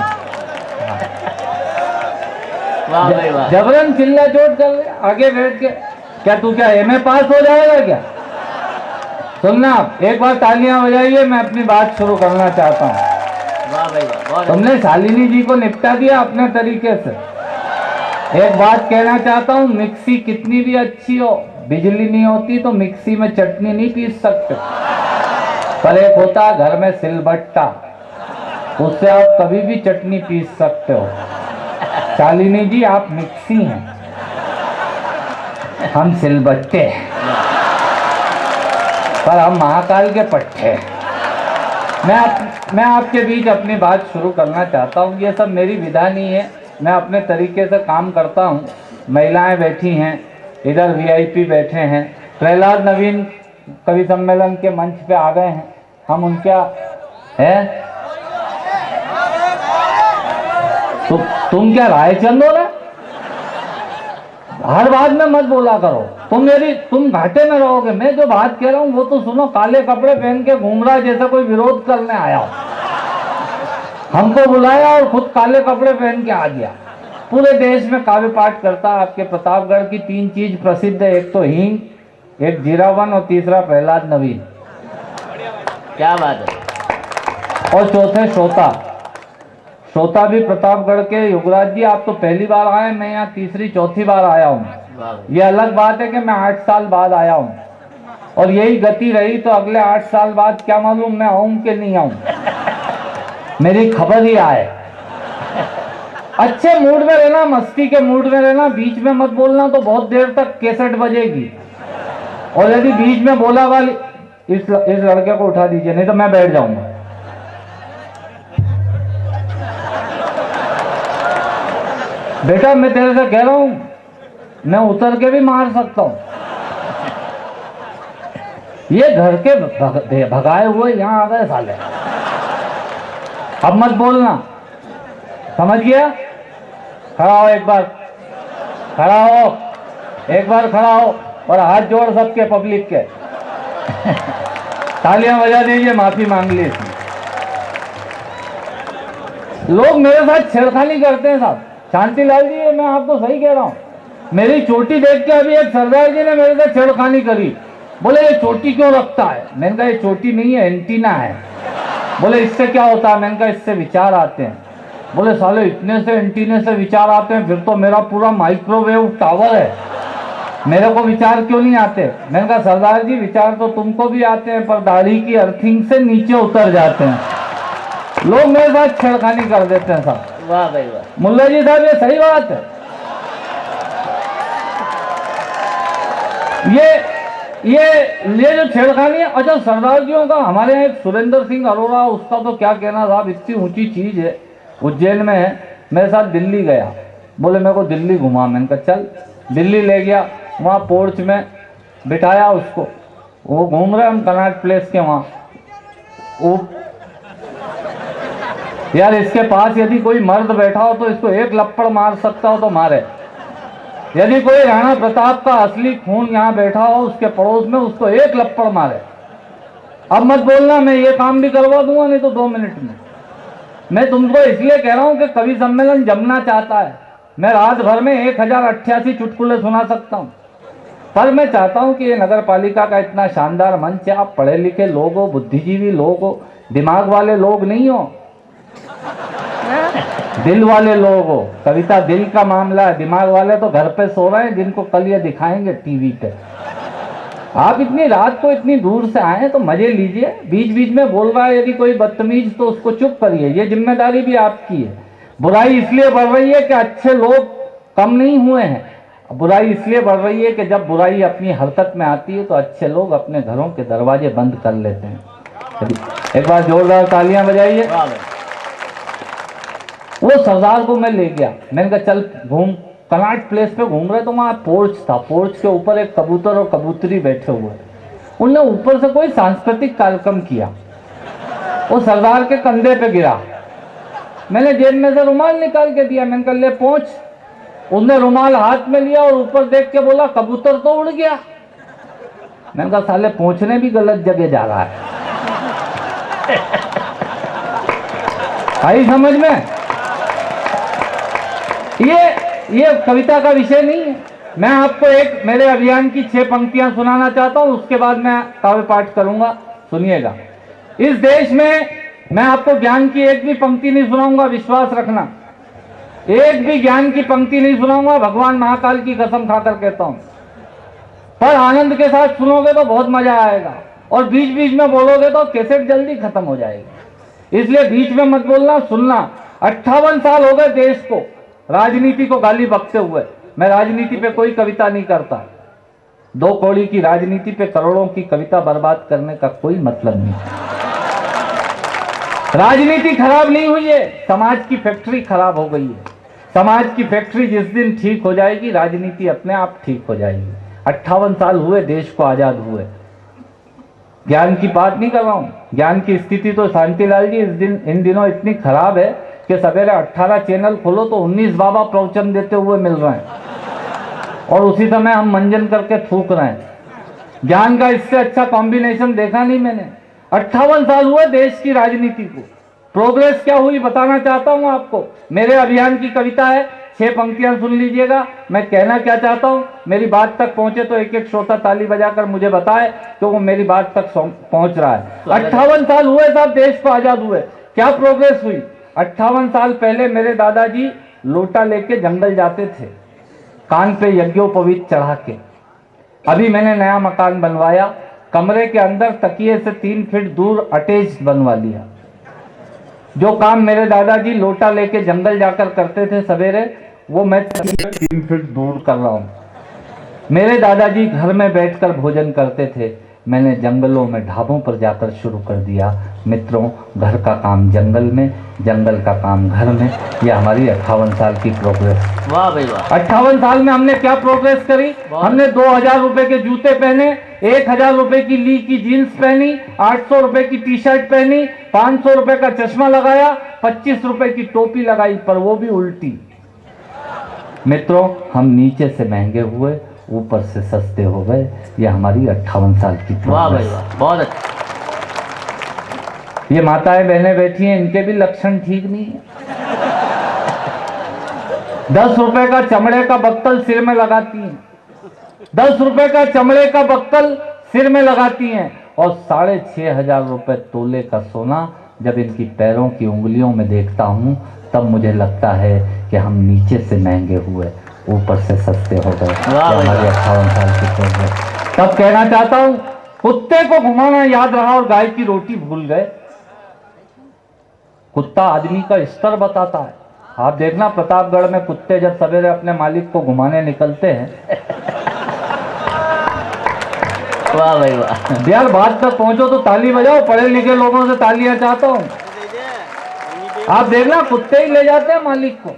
वाह भाई वाह। जबरन चिल्ला चोट कर रहे आगे बैठ के। क्या तू क्या एमए पास हो जाएगा क्या? सुनना, एक बार तालियां बजाइए, मैं अपनी बात शुरू करना चाहता हूँ। वाह भाई वाह। बहुत तुमने शालिनी जी को निपटा दिया अपने तरीके से। एक बात कहना चाहता हूँ, मिक्सी कितनी भी अच्छी हो, बिजली नहीं होती तो मिक्सी में चटनी नहीं पीस सकते। पर एक होता है घर में सिलबट्टा, उससे आप कभी भी चटनी पीस सकते हो। शालिनी जी आप मिक्सी हैं, हम सिलबट्टे हैं, पर हम महाकाल के पट्टे। मैं आपके बीच अपनी बात शुरू करना चाहता हूँ। ये सब मेरी विधा नहीं है, मैं अपने तरीके से काम करता हूँ। महिलाएं बैठी हैं, इधर वीआईपी बैठे हैं। प्रहलाद नवीन कवि सम्मेलन के मंच पे आ गए हैं, हम उनका है। तुम क्या रायचंद हो रहा? हर बात में मत बोला करो। तुम घाटे में रहोगे। मैं जो बात कह रहा हूँ वो तो सुनो। काले कपड़े पहन के घूम रहा है जैसा कोई विरोध करने आया हो। हमको बुलाया और खुद काले कपड़े पहन के आ गया। पूरे देश में काव्य पाठ करता है। आपके प्रतापगढ़ की 3 चीज प्रसिद्ध है, एक तो हींग, एक जीरावन और तीसरा प्रहलाद नवीन। क्या बात है। और चौथे श्रोता। श्रोता भी प्रतापगढ़ के। युवराज जी आप तो पहली बार आए, मैं यहाँ तीसरी चौथी बार आया हूँ। ये अलग बात है कि मैं 8 साल बाद आया हूँ, और यही गति रही तो अगले 8 साल बाद क्या मालूम मैं आऊँ कि नहीं आऊँ। मेरी खबर ही आए। अच्छे मूड में रहना, मस्ती के मूड में रहना, बीच में मत बोलना तो बहुत देर तक कैसेट बजेगी। और यदि बीच में बोला वाली इस लड़के को उठा दीजिए, नहीं तो मैं बैठ जाऊंगा। बेटा मैं तेरे से कह रहा हूं, मैं उतर के भी मार सकता हूं। ये घर के भगाए हुए यहां आ गए साले। अब मत बोलना, समझ गया? खड़ा हो, एक बार खड़ा हो, एक बार खड़ा हो और हाथ जोड़ सबके पब्लिक के। तालियां बजा दीजिए, माफी मांग ली। लोग मेरे साथ छेड़खानी करते हैं साहब। शांतिलाल जी मैं आपको सही कह रहा हूं। मेरी चोटी देख के अभी एक सरदार जी ने मेरे साथ छेड़खानी करी। बोले ये चोटी क्यों रखता है? मैंने कहा ये चोटी नहीं है, एंटीना है। बोले इससे क्या होता है? मैंने कहा इससे विचार आते हैं। बोले साले इतने से एंटीने से विचार आते हैं, फिर तो मेरा पूरा माइक्रोवेव टावर है, मेरे को विचार क्यों नहीं आते? मैंने कहा सरदार जी विचार तो तुमको भी आते हैं, पर दाढ़ी की अर्थिंग से नीचे उतर जाते हैं। लोग मेरे साथ छेड़खानी कर देते हैं साहब। वाह भाई वाह। मुल्ला जी साहब ये सही बात है। ये जो छेड़खानी है। अच्छा सरदार जियों का हमारे यहाँ एक सुरेंद्र सिंह अरोड़ा, उसका तो क्या कहना साहब, इतनी ऊंची चीज है, उज्जैन में है। मेरे साथ दिल्ली गया, बोले मेरे को दिल्ली घुमा। मैंने कहा चल। दिल्ली ले गया, वहाँ पोर्च में बिठाया उसको, वो घूम रहे हम कनॉट प्लेस के वहाँ। वो यार इसके पास यदि कोई मर्द बैठा हो तो इसको एक लप्पड़ मार सकता हो तो मारे। यदि कोई राणा प्रताप का असली खून यहाँ बैठा हो उसके पड़ोस में, उसको एक लप्पड़ मारे। अब मत बोलना मैं ये काम भी करवा दूंगा नहीं तो 2 मिनट में। मैं तुमको इसलिए कह रहा हूं कि कवि सम्मेलन जमना चाहता है। मैं रात भर में 1088 चुटकुले सुना सकता हूं, पर मैं चाहता हूं कि ये नगर पालिका का इतना शानदार मंच है, आप पढ़े लिखे लोग हो, बुद्धिजीवी लोग हो, दिमाग वाले लोग नहीं हो, दिल वाले लोग हो। कविता दिल का मामला है, दिमाग वाले तो घर पे सो रहे हैं जिनको कल ये दिखाएंगे टीवी पे। आप इतनी रात को इतनी दूर से आए तो मजे लीजिए। बीच बीच में बोल रहा है यदि कोई बदतमीज तो उसको चुप करिए, ये जिम्मेदारी भी आपकी है। बुराई इसलिए बढ़ रही है कि अच्छे लोग कम नहीं हुए हैं। बुराई इसलिए बढ़ रही है कि जब बुराई अपनी हरकत में आती है तो अच्छे लोग अपने घरों के दरवाजे बंद कर लेते हैं। एक बार जोरदार तालियां बजाइए। वो सरदार को मैं ले गया, मैंने कहा चल घूम। कनाट प्लेस पे घूम रहे तो वहाँ पोर्च था, पोर्च के ऊपर एक कबूतर और कबूतरी बैठे हुए। उनने ऊपर से कोई सांस्कृतिक कार्यक्रम किया, वो सरदार के कंधे पे गिरा। मैंने जेब में से रुमाल निकाल के दिया, मैंने कहा ले पहुंच। उसने रुमाल हाथ में लिया और ऊपर देख के बोला कबूतर तो उड़ गया। मैंने कहा साले पहुंचने भी गलत जगह जा रहा है। आई समझ में? ये कविता का विषय नहीं है। मैं आपको एक मेरे अभियान की 6 पंक्तियां सुनाना चाहता हूं, उसके बाद मैं काव्य पाठ करूंगा, सुनिएगा। इस देश में मैं आपको ज्ञान की एक भी पंक्ति नहीं सुनाऊंगा, विश्वास रखना, एक भी ज्ञान की पंक्ति नहीं सुनाऊंगा, भगवान महाकाल की कसम खाकर कहता हूं। पर आनंद के साथ सुनोगे तो बहुत मजा आएगा, और बीच बीच में बोलोगे तो कैसेट जल्दी खत्म हो जाएगी। इसलिए बीच में मत बोलना, सुनना। 58 साल हो गए देश को राजनीति को गाली बकते हुए। मैं राजनीति पे कोई कविता नहीं करता। 2 कौड़ी की राजनीति पे करोड़ों की कविता बर्बाद करने का कोई मतलब नहीं। राजनीति खराब नहीं हुई है, समाज की फैक्ट्री खराब हो गई है। समाज की फैक्ट्री जिस दिन ठीक हो जाएगी, राजनीति अपने आप ठीक हो जाएगी। 58 साल हुए देश को आजाद हुए। ज्ञान की बात नहीं कर रहा हूं। ज्ञान की स्थिति तो शांतिलाल जी इन दिनों इतनी खराब है कि सवेरे 18 चैनल खोलो तो 19 बाबा प्रवचन देते हुए मिल रहे हैं, और उसी समय हम मंजन करके थूक रहे हैं। ज्ञान का इससे अच्छा कॉम्बिनेशन देखा नहीं मैंने। 58 साल हुए देश की राजनीति को। प्रोग्रेस क्या हुई बताना चाहता हूं आपको। मेरे अभियान की कविता है, 6 पंक्तियां सुन लीजिएगा। मैं कहना क्या चाहता हूं, मेरी बात तक पहुंचे तो एक एक श्रोता ताली बजाकर मुझे बताए कि वो मेरी बात तक पहुंच रहा है। 58 साल हुए साहब देश को आजाद हुए, क्या प्रोग्रेस हुई? 58 साल पहले मेरे दादाजी लोटा लेके जंगल जाते थे, कान पे यज्ञोपवीत चढ़ा के। अभी मैंने नया मकान बनवाया, कमरे के अंदर तकिए से 3 फीट दूर अटैच बनवा लिया। जो काम मेरे दादाजी लोटा लेके जंगल जाकर करते थे सवेरे, वो मैं 3 फीट दूर कर रहा हूँ। मेरे दादाजी घर में बैठकर भोजन करते थे, मैंने जंगलों में ढाबों पर जाकर शुरू कर दिया। मित्रों, घर का काम जंगल में, जंगल का काम घर में। यह हमारी 58 साल की प्रोग्रेस। वाह भाई वाह। 58 साल में हमने क्या प्रोग्रेस करी? हमने 2000 रुपए के जूते पहने, 1000 रुपए की ली की जीन्स पहनी, 800 रुपए की टी शर्ट पहनी, 500 रुपए का चश्मा लगाया, 25 रुपए की टोपी लगाई, पर वो भी उल्टी। मित्रों, हम नीचे से महंगे हुए, ऊपर से सस्ते हो गए। ये हमारी 58 साल की प्रोग्रेस। वाह भाई वाह, बहुत अच्छा। ये माताएं बहनें बैठी हैं, इनके भी लक्षण ठीक नहीं है। 10 रुपए का चमड़े का बक्कल सिर में लगाती हैं, 10 रुपए का चमड़े का बक्कल सिर में लगाती हैं, और 6500 रुपए तोले का सोना जब इनकी पैरों की उंगलियों में देखता हूं तब मुझे लगता है कि हम नीचे से महंगे हुए, ऊपर से सस्ते हो गए। हमारी 58 साल की प्रोग्रेस। तब कहना चाहता हूं, कुत्ते को घुमाना याद रहा और गाय की रोटी भूल गए। कुत्ता आदमी का स्तर बताता है। आप देखना प्रतापगढ़ में कुत्ते जब सवेरे अपने मालिक को घुमाने निकलते हैं। वाह भाई वाह। यार बात तक पहुंचो तो ताली बजाओ, पढ़े लिखे लोगों से तालियां चाहता हूं। आप देखना कुत्ते ही ले जाते हैं मालिक को।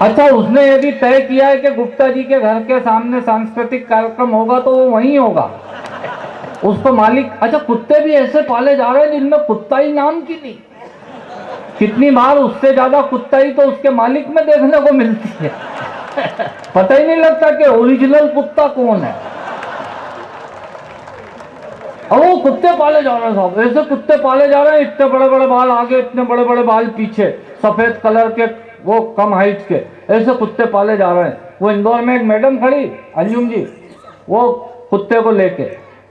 अच्छा, उसने यदि तय किया है कि गुप्ता जी के घर के सामने सांस्कृतिक कार्यक्रम होगा तो वो वहीं होगा। उसको मालिक, अच्छा कुत्ते भी ऐसे पाले जा रहे हैं जिनमें कुत्ता ही नाम की नहीं। कितनी बार उससे ज्यादा कुत्ता ही तो उसके मालिक में देखने को मिलती है। पता ही नहीं लगता कि ओरिजिनल कुत्ता कौन है। अब वो कुत्ते पाले जा रहे हैं साहब, ऐसे कुत्ते पाले जा रहे हैं, इतने बड़े बड़े बाल आगे, इतने बड़े बड़े बाल पीछे, सफेद कलर के, वो कम हाइट के, ऐसे कुत्ते पाले जा रहे हैं। वो इंदौर में एक मैडम खड़ी, अंजुम जी, वो कुत्ते को लेके,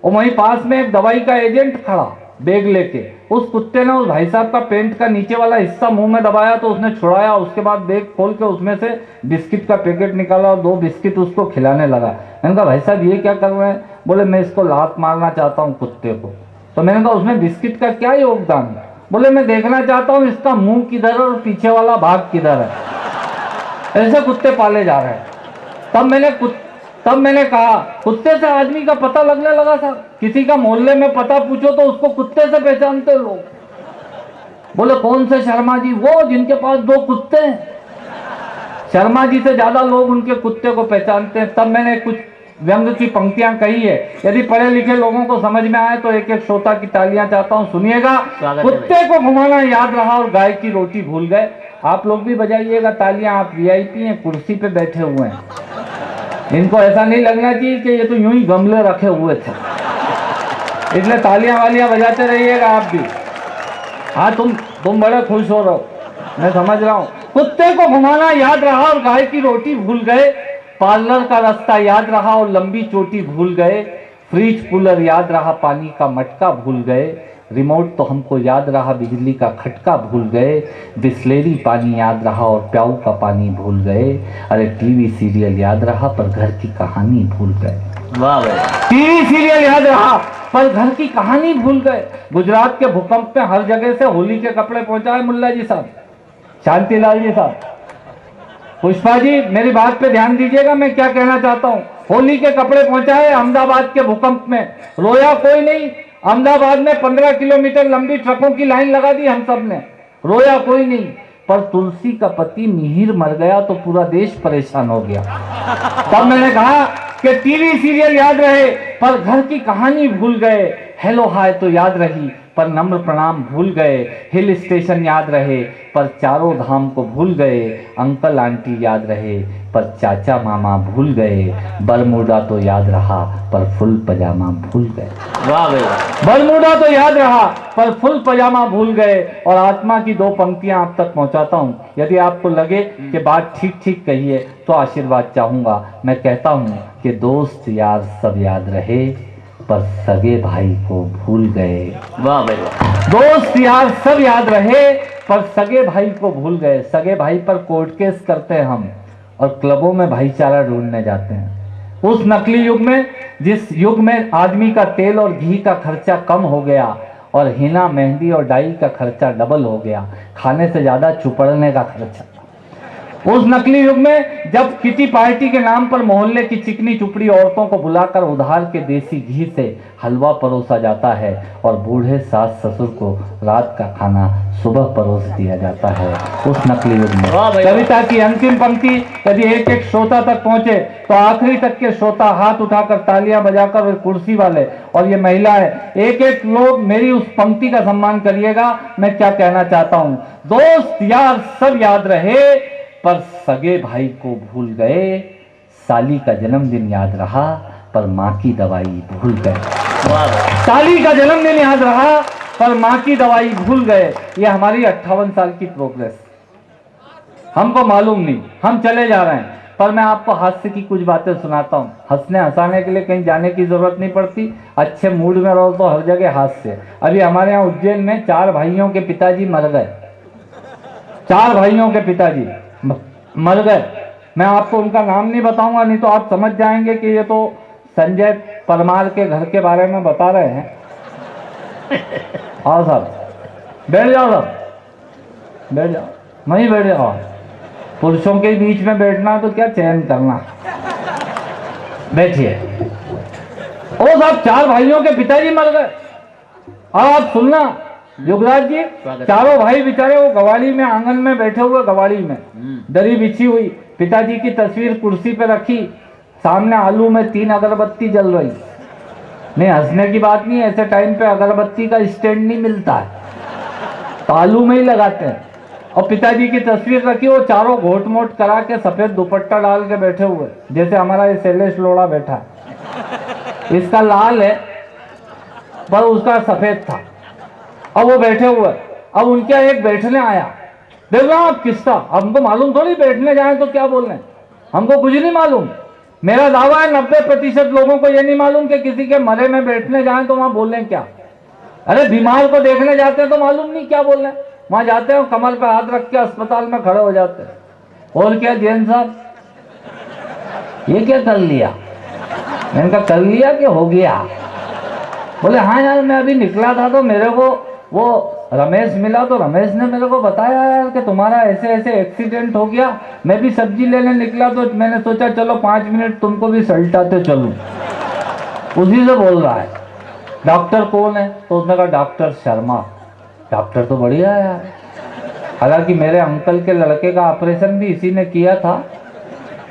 और वहीं पास में एक दवाई का एजेंट खड़ा बैग लेके। उस कुत्ते ने उस भाई साहब का पेंट का नीचे वाला हिस्सा मुंह में दबाया तो उसने छुड़ाया, उसके बाद बैग खोल के उसमें से बिस्किट का पैकेट निकाला और 2 बिस्किट उसको खिलाने लगा। मैंने कहा भाई साहब ये क्या कर रहे हैं? बोले मैं इसको लात मारना चाहता हूँ कुत्ते को। तो मैंने कहा उसमें बिस्किट का क्या योगदान है? बोले मैं देखना चाहता हूँ इसका मुंह किधर है और पीछे वाला भाग किधर है। ऐसे कुत्ते पाले जा रहे हैं। तब मैंने कहा कुत्ते से आदमी का पता लगने लगा था। किसी का मोहल्ले में पता पूछो तो उसको कुत्ते से पहचानते लोग। बोले कौन से शर्मा जी? वो जिनके पास 2 कुत्ते हैं। शर्मा जी से ज्यादा लोग उनके कुत्ते को पहचानते हैं। तब मैंने कुछ व्यंग की पंक्तियां कही है, यदि पढ़े लिखे लोगों को समझ में आए तो एक एक श्रोता की तालियां चाहता हूं, सुनिएगा। कुत्ते को घुमाना याद रहा और गाय की रोटी भूल गए। आप लोग भी बजाइएगा तालियां, आप वीआईपी हैं, कुर्सी पे बैठे हुए हैं। इनको ऐसा नहीं लगना चाहिए कि ये तो यूं ही गमले रखे हुए थे, इसलिए तालियां वालियां बजाते रहिएगा आप भी। हाँ तुम बड़े खुश हो रहे हो, मैं समझ रहा हूँ। कुत्ते को घुमाना याद रहा और गाय की रोटी भूल गए, पार्लर का रास्ता याद रहा और लंबी चोटी भूल गए, फ्रिज कूलर याद रहा, पानी का मटका भूल गए, रिमोट तो हमको याद रहा, बिजली का खटका भूल गए, बिस्लेरी पानी याद रहा और प्याऊ का पानी भूल गए। अरे टीवी सीरियल याद रहा पर घर की कहानी भूल गए। वाह भाई। टीवी सीरियल याद रहा पर घर की कहानी भूल गए। गुजरात के भूकंप में हर जगह से होली के कपड़े पहुंचाए मुल्ला जी साहब, शांतिलाल जी साहब। पुष्पा जी मेरी बात पे ध्यान दीजिएगा, मैं क्या कहना चाहता हूँ। होली के कपड़े पहुंचाए अहमदाबाद के भूकंप में, रोया कोई नहीं। अहमदाबाद में 15 किलोमीटर लंबी ट्रकों की लाइन लगा दी हम सब ने, रोया कोई नहीं। पर तुलसी का पति मिहिर मर गया तो पूरा देश परेशान हो गया। तब मैंने कहा कि टीवी सीरियल याद रहे पर घर की कहानी भूल गए, हेलो हाय तो याद रही पर नम्र प्रणाम भूल गए, हिल स्टेशन याद रहे पर चारों धाम को भूल गए, अंकल आंटी याद रहे पर चाचा मामा भूल गए, बरमूडा तो याद रहा पर फुल पजामा भूल गए। वाह भाई। बरमूडा तो याद रहा पर फुल पजामा भूल गए। और आत्मा की 2 पंक्तियां आप तक पहुंचाता हूं, यदि आपको लगे कि बात ठीक ठीक कही है तो आशीर्वाद चाहूंगा। मैं कहता हूं कि दोस्त यार सब याद रहे पर सगे भाई को भूल गए। वाह भाई वाह। दोस्त यार सब याद रहे पर सगे भाई को भूल गए। सगे भाई पर कोर्ट केस करते हैं हम और क्लबों में भाईचारा ढूंढने जाते हैं। उस नकली युग में, जिस युग में आदमी का तेल और घी का खर्चा कम हो गया और हिना मेहंदी और डाई का खर्चा डबल हो गया, खाने से ज्यादा चुपड़ने का खर्चा। उस नकली युग में जब किटी पार्टी के नाम पर मोहल्ले की चिकनी चुपड़ी औरतों को बुलाकर उधार के देसी घी से हलवा परोसा जाता है और बूढ़े सास ससुर को रात का खाना सुबह परोस दिया जाता है। उस नकली युग में कविता की अंतिम पंक्ति यदि एक एक श्रोता तक पहुंचे तो आखिरी तक के श्रोता हाथ उठाकर तालियां बजाकर, और कुर्सी वाले और ये महिलाएं एक एक लोग मेरी उस पंक्ति का सम्मान करिएगा। मैं क्या कहना चाहता हूं, दोस्त यार सब याद रहे पर सगे भाई को भूल गए, साली का जन्मदिन याद रहा पर माँ की दवाई भूल गए। साली का जन्मदिन याद रहा पर माँ की दवाई भूल गए। ये हमारी 58 साल की प्रोग्रेस, हमको मालूम नहीं, हम चले जा रहे हैं। पर मैं आपको हास्य की कुछ बातें सुनाता हूँ। हंसने हंसाने के लिए कहीं जाने की जरूरत नहीं पड़ती, अच्छे मूड में रहो तो हर जगह हास्य। अभी हमारे यहाँ उज्जैन में 4 भाइयों के पिताजी मर गए। 4 भाइयों के पिताजी मर गए। मैं आपको उनका नाम नहीं बताऊंगा, नहीं तो आप समझ जाएंगे कि ये तो संजय परमार के घर के बारे में बता रहे हैं। आओ साहब बैठ जाओ, साहब बैठ जाओ, वहीं बैठ जाओ। पुरुषों के बीच में बैठना तो क्या चयन करना, बैठिए। ओ साहब 4 भाइयों के पिताजी मर गए। अब आप सुनना युगराज जी, चारों भाई बेचारे वो गवाड़ी में, आंगन में बैठे हुए, गवाड़ी में दरी बिछी हुई, पिताजी की तस्वीर कुर्सी पे रखी, सामने आलू में 3 अगरबत्ती जल रही। नहीं, हंसने की बात नहीं है, ऐसे टाइम पे अगरबत्ती का स्टैंड नहीं मिलता है, तालू में ही लगाते हैं। और पिताजी की तस्वीर रखी, वो चारों घोट मोट करा के सफेद दुपट्टा डाल के बैठे हुए, जैसे हमारा ये शैलेश लोढ़ा बैठा है। इसका लाल है पर उसका सफेद था। अब वो बैठे हुए, अब उनके एक बैठने आया। देख रहे हो आप किस्सा, हमको मालूम थोड़ी बैठने जाए तो क्या बोल रहे हैं, हमको कुछ नहीं मालूम। मेरा दावा है 90% लोगों को ये नहीं मालूम कि किसी के मरे में बैठने जाए तो वहां बोलें क्या। अरे बीमार को देखने जाते हैं तो मालूम नहीं क्या बोल रहे हैं, वहां जाते हैं कमर पे हाथ रख के अस्पताल में खड़े हो जाते हैं। और क्या जैन साहब, ये क्या कर लिया? मैंने कहा कर लिया कि हो गया? बोले हाँ यार, मैं अभी निकला था तो मेरे को वो रमेश मिला, तो रमेश ने मेरे को बताया यार कि तुम्हारा ऐसे ऐसे एक्सीडेंट हो गया। मैं भी सब्जी लेने निकला तो मैंने सोचा चलो 5 मिनट तुमको भी सल्टाते चलूं। उसी से बोल रहा है। डॉक्टर कौन है? तो उसने कहा डॉक्टर शर्मा। डॉक्टर तो बढ़िया है यार, हालांकि मेरे अंकल के लड़के का ऑपरेशन भी इसी ने किया था,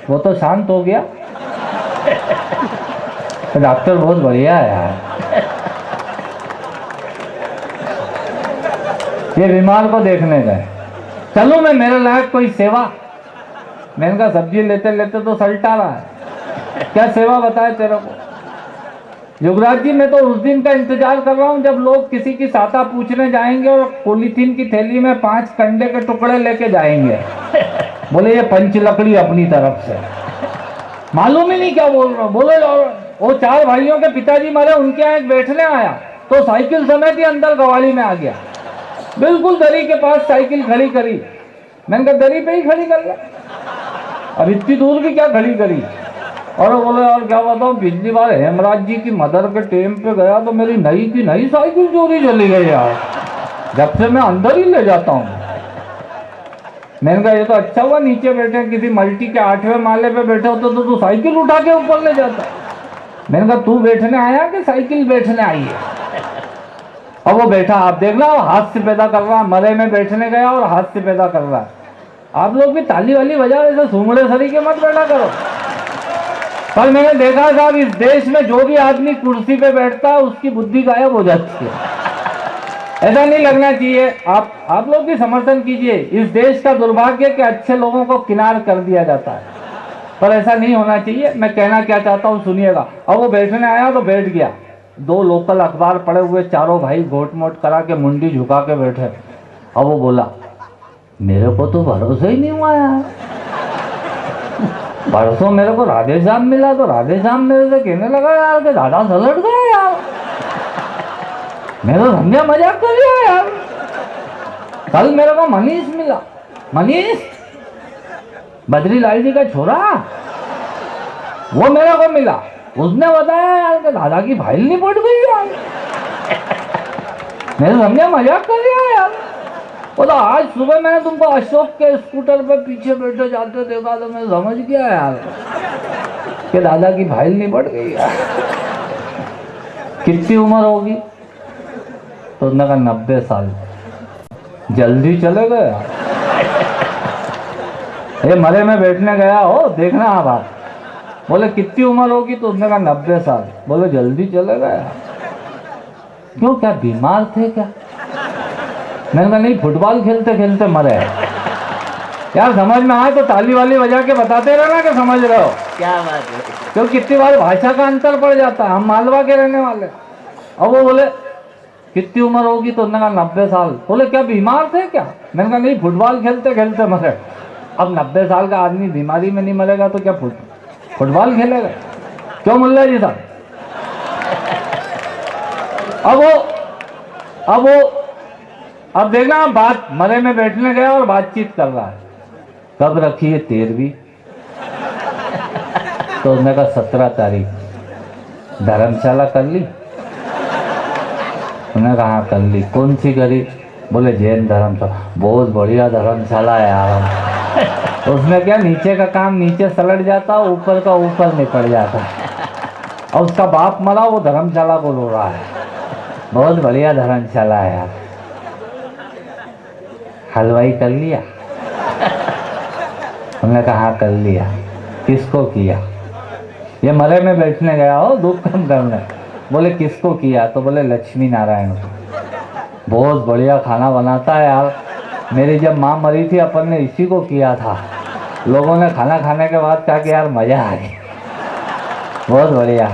वो तो शांत हो गया। तो डॉक्टर बहुत बढ़िया है यार। ये बीमार को देखने गए, चलो मैं मेरे लायक कोई सेवा। मैंने कहा सब्जी लेते लेते तो सल्टा रहा है, क्या सेवा बताए तेरे को? युवराज जी, मैं तो उस दिन का इंतजार कर रहा हूं जब लोग किसी की साता पूछने जाएंगे और पॉलीथीन की थैली में 5 कंडे के टुकड़े लेके जाएंगे। बोले ये पंच लकड़ी अपनी तरफ से, मालूम ही नहीं क्या बोल रहा हूं। बोले वो 4 भाइयों के पिताजी मरे, उनके यहाँ एक बैठने आया तो साइकिल समेत ही अंदर गवाली में आ गया। बिल्कुल दरी के पास साइकिल खड़ी करी। मैंने कहा दरी पे ही खड़ी कर ले, अब इतनी दूर भी क्या खड़ी करी? और बोले और क्या बताऊं, पिछली बार हेमराज जी की मदर के टेम पे गया तो मेरी नई की नई साइकिल चोरी चली गई यार, जब से मैं अंदर ही ले जाता हूँ। मैंने कहा ये तो अच्छा हुआ नीचे बैठे, किसी मल्टी के 8वें माले पे बैठे होते तो तू साइकिल उठा के ऊपर ले जाता। मैंने कहा तू बैठने आया कि साइकिल बैठने आई है? अब वो बैठा, आप देखना हाथ से पैदा कर रहा है, मरे में बैठने गया और हाथ से पैदा कर रहा है। आप लोग भी ताली वाली बजाओ, ऐसे सूंघड़े सरी के मत बैठा करो। पर मैंने देखा साहब, इस देश में जो भी आदमी कुर्सी पे बैठता है उसकी बुद्धि गायब हो जाती है। ऐसा नहीं लगना चाहिए, आप लोग भी समर्थन कीजिए। इस देश का दुर्भाग्य कि अच्छे लोगों को किनार कर दिया जाता है, पर ऐसा नहीं होना चाहिए। मैं कहना क्या चाहता हूँ सुनिएगा। अब वो बैठने आया तो बैठ गया, 2 लोकल अखबार पड़े हुए, चारों भाई घोट मोट करा के मुंडी झुका के बैठे। अब वो बोला मेरे को तो भरोसा ही नहीं हुआ यार, परसों मेरे को राधेश्याम मिला तो राधेश्याम मेरे से कहने लगा यार कि दादा सलट गए यार, मेरा धंधा मजाक कर लिया यार। कल मेरे को मनीष मिला, मनीष बद्रीलाल जी का छोरा, वो मेरे को मिला, उसने बताया यार कि दादा की फाइल नहीं पड़ गई यार, मेरे समझे मजाक कर लिया यार। वो तो आज सुबह मैंने तुमको अशोक के स्कूटर पे पीछे बैठे जाते देखा तो मैं समझ गया यार कि दादा की फाइल नहीं पड़ गई यार। कितनी उम्र होगी? तो उसने कहा 90 साल। जल्दी चले गए यार, ये मरे में बैठने गया हो, देखना आप बोले कितनी उम्र होगी? तो उसने कहा 90 साल। बोले जल्दी चले गए यार, क्यों क्या बीमार थे क्या? मैंने कहा नहीं, फुटबॉल खेलते खेलते मरे यार। समझ में आए तो ताली वाली बजा के बताते रहना कि समझ रहे हो। क्या बात है। क्यों कितनी बार भाषा का अंतर पड़ जाता है, हम मालवा के रहने वाले। अब वो बोले कितनी उम्र होगी? तो उन्होंने कहा 90 साल। बोले क्या बीमार थे क्या? मैंने कहा नहीं, फुटबॉल खेलते खेलते मरे। अब 90 साल का आदमी बीमारी में नहीं मरेगा तो क्या फुटबॉल खेलेगा? क्यों मुल्ला जी साहब? अब देखना, बात मरे में बैठने गया और बातचीत कर रहा है। कब रखी है 13वीं? तो उसने कहा 17 तारीख। धर्मशाला कर ली? उन्होंने कहा हाँ कर ली। कौन सी करी? बोले जैन धर्मशाला। बहुत बढ़िया धर्मशाला है यार। उसमें क्या नीचे का काम नीचे सलट जाता, ऊपर का ऊपर निकल जाता। और उसका बाप मरा, वो धर्मशाला को रो रहा है। बहुत बढ़िया धर्मशाला है यार। हलवाई कर लिया? उन्होंने कहा हाँ कर लिया। किसको किया? ये मरे में बैठने गया हो दुख कम करने। बोले किसको किया? तो बोले लक्ष्मी नारायण को। बहुत बढ़िया खाना बनाता है यार, मेरी जब माँ मरी थी अपन ने इसी को किया था। लोगों ने खाना खाने के बाद कहा कि यार मजा आ गई, बहुत बढ़िया।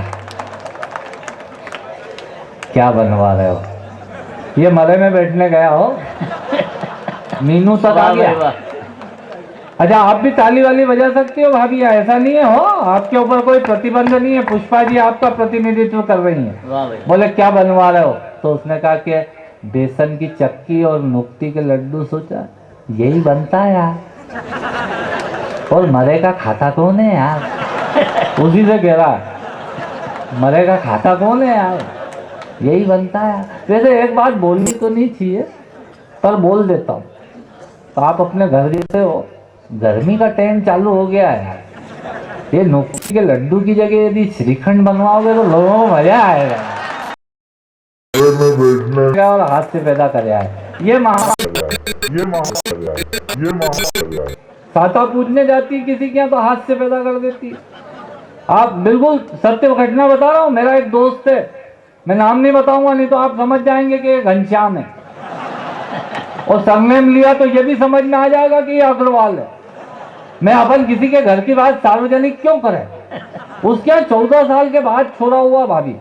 क्या बनवा रहे हो? ये मरे में बैठने गया हो, मीनू तक आ वाह भाई गया। वाह। अच्छा, आप भी ताली वाली बजा सकती हो भाभी, ऐसा नहीं है हो, आपके ऊपर कोई प्रतिबंध नहीं है। पुष्पा जी आपका प्रतिनिधित्व कर रही हैं। वाह भाई। बोले क्या बनवा रहे हो? तो उसने कहा कि बेसन की चक्की और नुक्ती के लड्डू। सोचा यही बनता है यार, और मरे का खाता कौन है यार? उसी से कह रहा है मरे का खाता कौन है यार, यही बनता है। वैसे एक बात बोलनी तो नहीं चाहिए पर बोल देता हूँ। तो आप अपने घर जैसे हो, गर्मी का टाइम चालू हो गया है यार, ये नुक्ती के लड्डू की जगह यदि श्रीखंड बनवाओगे तो लोगों को मजा आएगा। और हाथ से पैदा कर आए ये साता पूजने जाती है किसी के यहाँ तो हाथ से पैदा कर देती है। आप बिल्कुल सत्य घटना बता रहा हूँ। मेरा एक दोस्त है, मैं नाम नहीं बताऊंगा नहीं तो आप समझ जाएंगे कि ये घनश्याम है, और सरनेम लिया तो ये भी समझ में आ जाएगा कि ये अग्रवाल है। मैं अपन किसी के घर की बात सार्वजनिक क्यों करें? उसके 14 साल के बाद छोड़ा हुआ भाभी,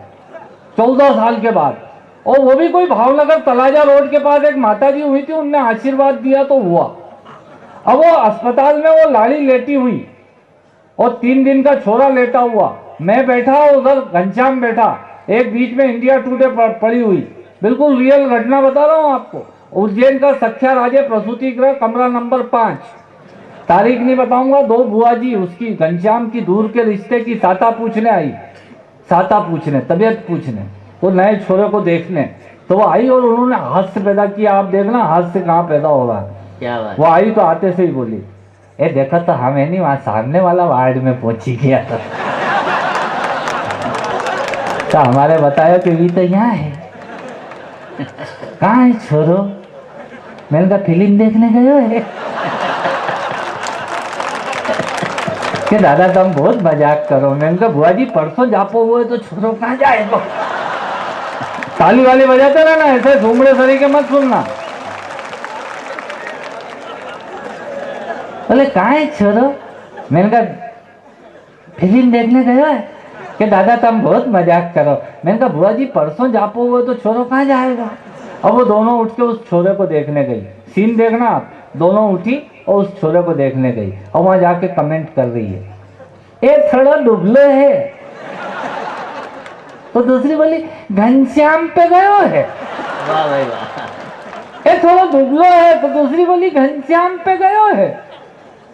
14 साल के बाद, और वो भी कोई भावनगर तलाजा रोड के पास एक माता जी हुई थी, उनने आशीर्वाद दिया तो हुआ। अब वो अस्पताल में वो लाड़ी लेटी हुई और 3 दिन का छोरा लेटा हुआ, मैं बैठा उधर घनश्याम बैठा, एक बीच में इंडिया टुडे पड़ी हुई। बिल्कुल रियल घटना बता रहा हूँ आपको। उज्जैन का सख्या राजे प्रसूति गृह, कमरा नंबर 5, तारीख नहीं बताऊंगा। 2 बुआ जी उसकी घनश्याम की दूर के रिश्ते की साता पूछने आई, साता पूछने, तबीयत पूछने, वो नए छोरे को देखने। तो वो आई और उन्होंने हाथ से पैदा किया। आप देखना हाथ से कहाँ पैदा हो रहा है। क्या बात। वो आई तो आते से ही बोली, ए देखा तो हमें नहीं, वहां सामने वाला वार्ड में पहुंची गया था। तो हमारे बताया कि भी तो यहाँ है। कहाँ है छोरो? मैंने कहा फिल्म देखने गए है कि दादा तुम बहुत मजाक करो। मैंने कहा बुआ जी परसों जापो हुए तो छोरो कहाँ जाएगा? ताली वाली बजाते रहना, ऐसे घूमड़े सरी के मत सुनना। बोले कहाँ है छोरो? मैंने कहा फिल्म देखने गए है कि दादा तुम बहुत मजाक करो। मैंने कहा बुआ जी परसों जापो हुए तो छोरो कहाँ जाएगा? अब वो दोनों उठ के उस छोरे को देखने गई। सीन देखना आप, दोनों उठी और उस छोरे को देखने गई और वहां जाके कमेंट कर रही है, ये थोड़ा दुबले है। तो दूसरी बोली घनश्याम पे गयो है। वाह भाई वाह। ये थोड़ा दुबलो है। तो दूसरी बोली घनश्याम पे गयो है।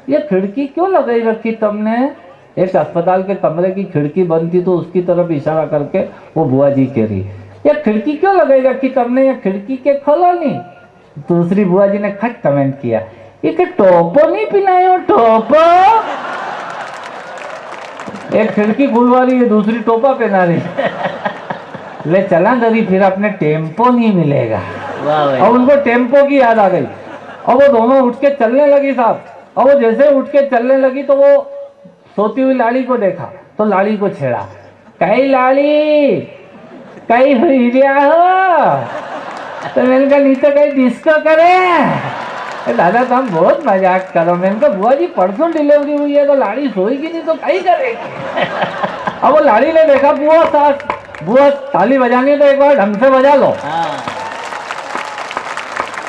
ये खिड़की क्यों लगाई रखी तुमने? एक अस्पताल के कमरे की खिड़की बंद थी तो उसकी तरफ इशारा करके वो बुआ जी कह रही, ये खिड़की क्यों लगाई रखी तुमने? ये खिड़की के खोलो नहीं। दूसरी बुआ जी ने खट कमेंट किया, ये टोपो नहीं पिलायो टोपो। एक खिड़की खुलवा रही है, दूसरी टोपा पहना रही। ले चला गरी, फिर अपने टेम्पो नहीं मिलेगा। वाह भाई। और उनको टेम्पो की याद आ गई और वो दोनों उठ के चलने लगी साहब। और वो जैसे उठ के चलने लगी तो वो सोती हुई लाड़ी को देखा तो लाड़ी को छेड़ा, कई लाड़ी कई हुई रिया हो। तो मैंने कहा नीचे कहीं डिस्को करे। दादा तुम बहुत मजाक करो। मैंने कहा बुआ जी परसों डिलीवरी हुई है तो लाड़ी सोएगी नहीं तो कहीं करेगी। अब वो लाड़ी ने देखा बुआ सास, बुआ ताली बजानी है तो एक बार ढंग से बजा लो। हाँ।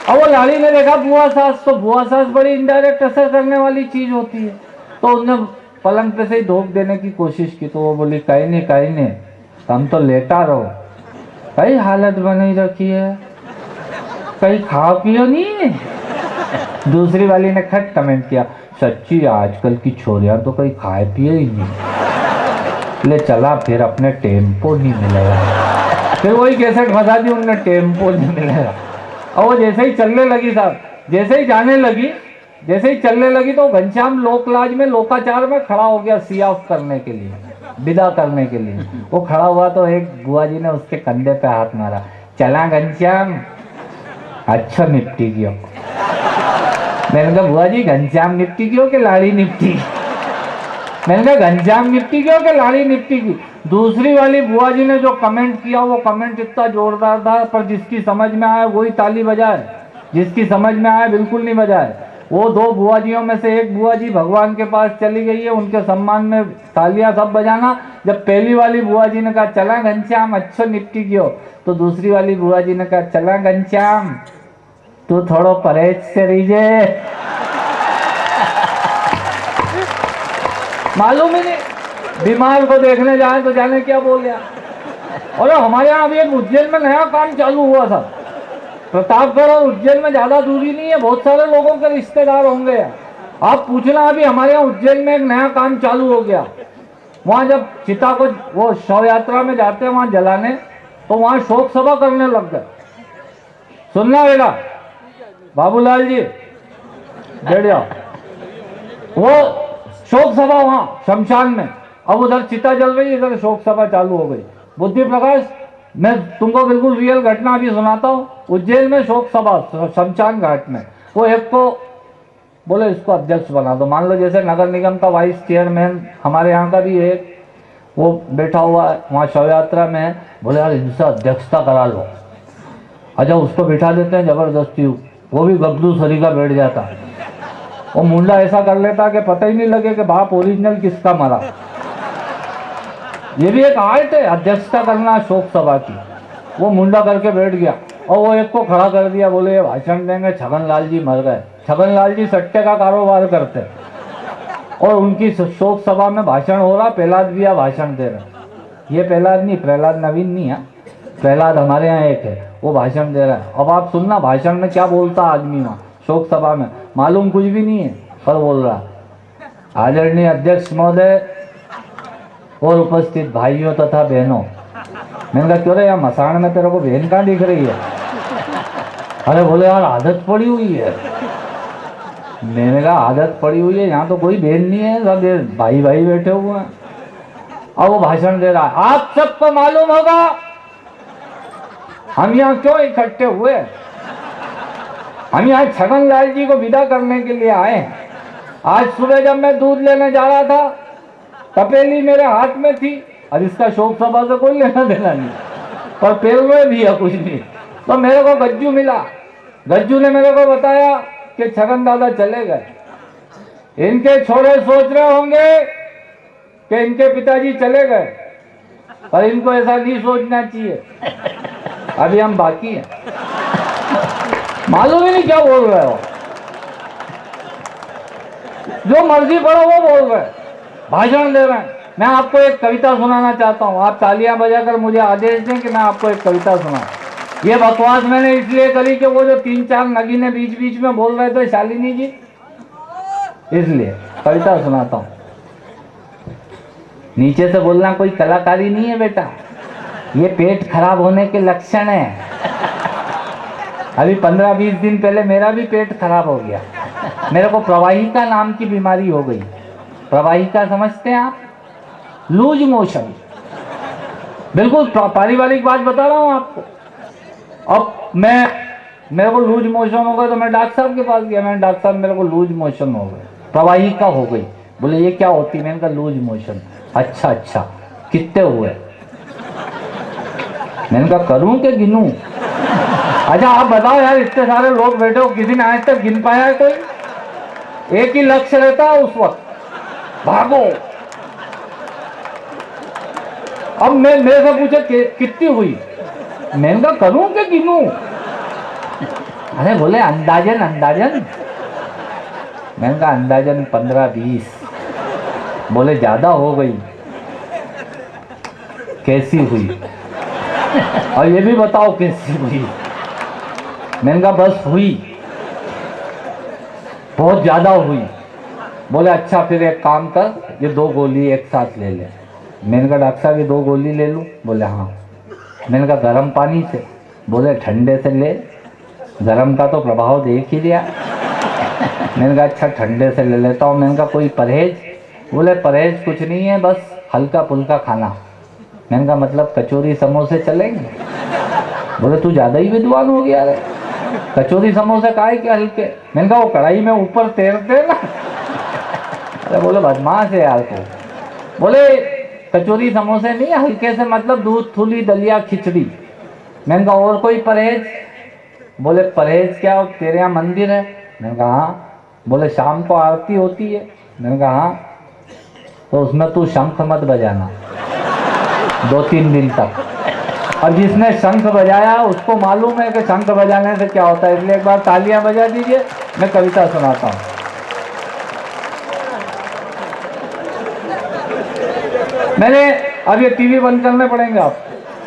अब वो लाड़ी ने देखा बुआ सास, तो बुआ सास बड़ी इनडायरेक्ट असर करने वाली चीज होती है। तो उसने पलंग पे से ही धोख देने की कोशिश की। तो वो बोली कहीं नहीं तुम तो लेटा रहो, कई हालत बनी रखी है, कहीं खा पियो नहीं। दूसरी वाली ने खट कमेंट किया, सच्ची आजकल की छोरियां तो कहीं खाए पिए ही नहीं। ले चला फिर अपने टेम्पो नहीं मिलेगा। फिर वही कैसेट फंसा दी उनने, टेम्पो नहीं मिलेगा। और वो जैसे ही चलने लगी साहब, जैसे ही जाने लगी, जैसे ही चलने लगी तो घनश्याम लोकलाज में लोकाचार में खड़ा हो गया सी ऑफ करने के लिए, विदा करने के लिए। वो खड़ा हुआ तो एक बुआ जी ने उसके कंधे पे हाथ मारा, चला घनश्याम, अच्छा निपटी गयो। मैंने कहा बुआ जी घनश्याम निपटी गयो कि लाड़ी निपटी? मैंने कहा घनश्याम निपटी की हो कि लाड़ी निपटी की। दूसरी वाली बुआ जी ने जो कमेंट किया वो कमेंट इतना जोरदार था, पर जिसकी समझ में आया वही ताली बजाए, जिसकी समझ में आया बिल्कुल नहीं बजाए। वो दो बुआ जियों में से एक बुआ जी भगवान के पास चली गई है, उनके सम्मान में तालियां सब बजाना। जब पहली वाली बुआ जी ने कहा चला घनश्याम अच्छो निपटी गयो, तो दूसरी वाली बुआ जी ने कहा चला घनश्याम तू थोड़ो परहेज से रहीजे। मालूम ही नहीं, बीमार को देखने जाए तो जाने क्या बोल गया। और हमारे यहाँ अभी एक उज्जैन में नया काम चालू हुआ था। प्रतापगढ़ और उज्जैन में ज्यादा दूरी नहीं है, बहुत सारे लोगों के रिश्तेदार होंगे। आप पूछना, अभी हमारे यहाँ उज्जैन में एक नया काम चालू हो गया। वहां जब चिता को वो शव यात्रा में जाते हैं वहां जलाने, तो वहां शोक सभा करने लग गए। सुनना बेटा, बाबूलाल जी बैठ जाओ। वो शोक सभा वहां शमशान में, अब उधर चिता जल रही, इधर शोक सभा चालू हो गई। बुद्धि प्रकाश, मैं तुमको बिल्कुल रियल घटना अभी सुनाता हूँ। उज्जैन में शोक सभा शमशान घाट में, वो एक को बोले इसको अध्यक्ष बना दो। मान लो जैसे नगर निगम का वाइस चेयरमैन हमारे यहाँ का भी एक वो बैठा हुआ है वहाँ शव यात्रा में है, बोले यार इनसे अध्यक्षता करा लो। अच्छा उसको बिठा देते हैं जबरदस्ती, वो भी गब्दू सरी का बैठ जाता। वो मुंडा ऐसा कर लेता कि पता ही नहीं लगे कि बाप ओरिजिनल किसका मरा। ये भी एक आर्ट है, अध्यक्षता करना शोक सभा की। वो मुंडा करके बैठ गया और वो एक को खड़ा कर दिया, बोले ये भाषण देंगे छगन लाल जी मर गए। छगन लाल जी सट्टे का कारोबार करते और उनकी शोक सभा में भाषण हो रहा, प्रहलाद भैया भाषण दे रहे। ये प्रहलाद नहीं, प्रहलाद नवीन नहीं है, प्रहलाद हमारे यहाँ एक है, वो भाषण दे रहा है। अब आप सुनना भाषण में क्या बोलता आदमी वहाँ शोक सभा में, मालूम कुछ भी नहीं है पर बोल रहा, आदरणीय अध्यक्ष महोदय और उपस्थित भाइयों तथा बहनों। मैंने कहा क्यों रे यार मसाण में तेरे को बहन कहाँ दिख रही है? अरे बोले यार आदत पड़ी हुई है। मैंने कहा आदत पड़ी हुई है, यहाँ तो कोई बहन नहीं है, सब भाई भाई बैठे हुए हैं। अब वो भाषण दे रहा है, आप सबको मालूम होगा हम यहाँ क्यों इकट्ठे हुए। हम यहाँ छगन लाल जी को विदा करने के लिए आए हैं। आज सुबह जब मैं दूध लेने जा रहा था, तपेली मेरे हाथ में थी। अब इसका शोक सभा से कोई लेना देना नहीं, पर पेड़ में भी है कुछ नहीं। तो मेरे को गज्जू मिला, गज्जू ने मेरे को बताया कि छगन दादा चले गए। इनके छोरे सोच रहे होंगे कि इनके पिताजी चले गए, पर इनको ऐसा नहीं सोचना चाहिए, अभी हम बाकी हैं। मालूम ही नहीं क्या बोल रहे हो, जो मर्जी करो वो बोल रहे, भाषण दे रहे हैं। मैं आपको एक कविता सुनाना चाहता हूँ, आप तालियां बजाकर मुझे आदेश दें कि मैं आपको एक कविता सुनाऊं। ये बकवास मैंने इसलिए करी कि वो जो 3-4 नगीने बीच बीच में बोल रहे थे शालिनी जी, इसलिए कविता सुनाता हूँ। नीचे से बोलना कोई कलाकारी नहीं है बेटा, ये पेट खराब होने के लक्षण है। अभी 15-20 दिन पहले मेरा भी पेट खराब हो गया। मेरे को प्रवाहिका नाम की बीमारी हो गई। प्रवाहिका समझते हैं आप? लूज मोशन, बिल्कुल पारिवारिक बात बता रहा हूँ आपको। अब मेरे को लूज मोशन हो गया तो मैं डॉक्टर साहब के पास गया। मैंने डॉक्टर साहब मेरे को लूज मोशन हो गए, प्रवाहिका हो गई। बोले ये क्या होती? मैंने कहा लूज मोशन। अच्छा कितने हुए? मैंने कहा करूं कि गिनूं? अच्छा आप बताओ यार, इतने सारे लोग बैठे हो, किसी ने आज तक गिन पाया है कोई? एक ही लक्ष्य रहता है उस वक्त, भागो। अब मैं मेरे से पूछे कितनी हुई, मैंने कहा करूं कि गिनूं? अरे बोले अंदाजन। मैंने कहा अंदाजन 15-20। बोले ज्यादा हो गई, कैसी हुई? और ये भी बताओ कैसी हुई? मैंने कहा बस हुई, बहुत ज्यादा हुई। बोले अच्छा फिर एक काम कर, ये 2 गोली एक साथ ले ले। मैंने कहा डॉक्टर साहब ये 2 गोली ले लूं? बोले हाँ। मैंने कहा गर्म पानी से? बोले ठंडे से ले, गर्म का तो प्रभाव देख ही लिया। मैंने कहा अच्छा ठंडे से ले लेता हूँ। मैंने कहा कोई परहेज? बोले परहेज कुछ नहीं है, बस हल्का फुल्का खाना। मैंने कहा मतलब कचौरी समोसे चलेंगे? बोले तू ज़्यादा ही विद्वान हो गया रे, कचौरी समोसे काहे के हल्के? मैंने कहा वो कढ़ाई में ऊपर तैरते ना, अरे बोले बदमाश है यार को। बोले कचौरी समोसे नहीं, हल्के से मतलब दूध थूली दलिया खिचड़ी। मैंने कहा और कोई परहेज? बोले परहेज क्या, तेरे यहाँ मंदिर है? मैंने कहा हाँ। बोले शाम को आरती होती है? मैंने कहा हाँ। तो उसमें तू शंख मत बजाना 2-3 दिन तक। और जिसने शंख बजाया उसको मालूम है कि शंख बजाने से क्या होता है, इसलिए एक बार तालियां बजा दीजिए, मैं कविता सुनाता हूँ। मैंने अब ये टीवी बंद करने पड़ेंगे आप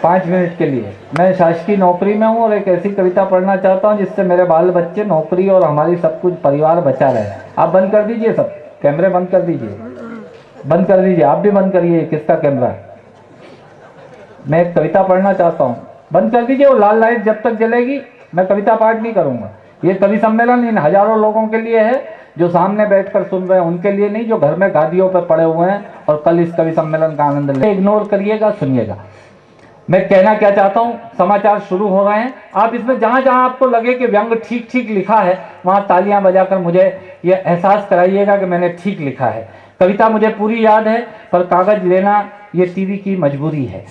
5 मिनट के लिए। मैं शासकीय नौकरी में हूँ और एक ऐसी कविता पढ़ना चाहता हूँ जिससे मेरे बाल बच्चे, नौकरी और हमारी सब कुछ परिवार बचा रहे। आप बंद कर दीजिए, सब कैमरे बंद कर दीजिए, बंद कर दीजिए। आप भी बंद करिए, किसका कैमरा है? मैं एक कविता पढ़ना चाहता हूँ, बंद कर दीजिए। वो लाल लाइट जब तक जलेगी मैं कविता पाठ नहीं करूँगा। ये कवि सम्मेलन इन हजारों लोगों के लिए है जो सामने बैठकर सुन रहे हैं, उनके लिए नहीं जो घर में गादियों पर पड़े हुए हैं और कल इस कवि सम्मेलन का आनंद ले। इग्नोर करिएगा, सुनिएगा मैं कहना क्या चाहता हूँ। समाचार शुरू हो रहे हैं। आप इसमें जहां जहां आपको लगे कि व्यंग ठीक ठीक लिखा है वहां तालियां बजाकर मुझे ये एहसास कराइएगा कि मैंने ठीक लिखा है। कविता मुझे पूरी याद है पर कागज लेना ये टीवी की मजबूरी है।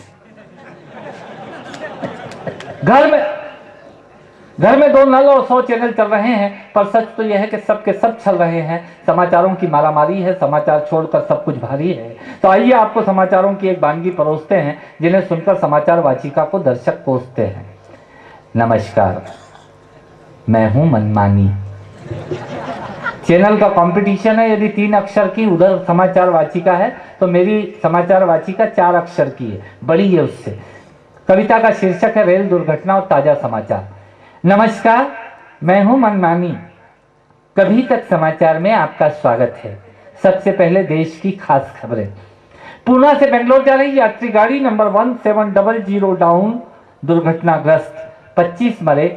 घर में 2 नल और 100 चैनल चल रहे हैं, पर सच तो यह है कि सब के सब चल रहे हैं। समाचारों की मारामारी है, समाचार छोड़कर सब कुछ भारी है। तो आइए आपको समाचारों की एक वानगी परोसते हैं जिन्हें सुनकर समाचार वाचिका को दर्शक कोसते हैं। नमस्कार, मैं हूं मनमानी। चैनल का कंपटीशन है, यदि 3 अक्षर की उधर समाचार वाचिका है तो मेरी समाचार वाचिका 4 अक्षर की है, बड़ी है उससे। कविता का शीर्षक है रेल दुर्घटना और ताजा समाचार। नमस्कार, मैं हूं मनमानी। कभी तक समाचार में आपका स्वागत है। सबसे पहले देश की खास खबरें। पूना से बेंगलोर जा रही यात्री गाड़ी नंबर 1700 डाउन दुर्घटनाग्रस्त, 25 मरे,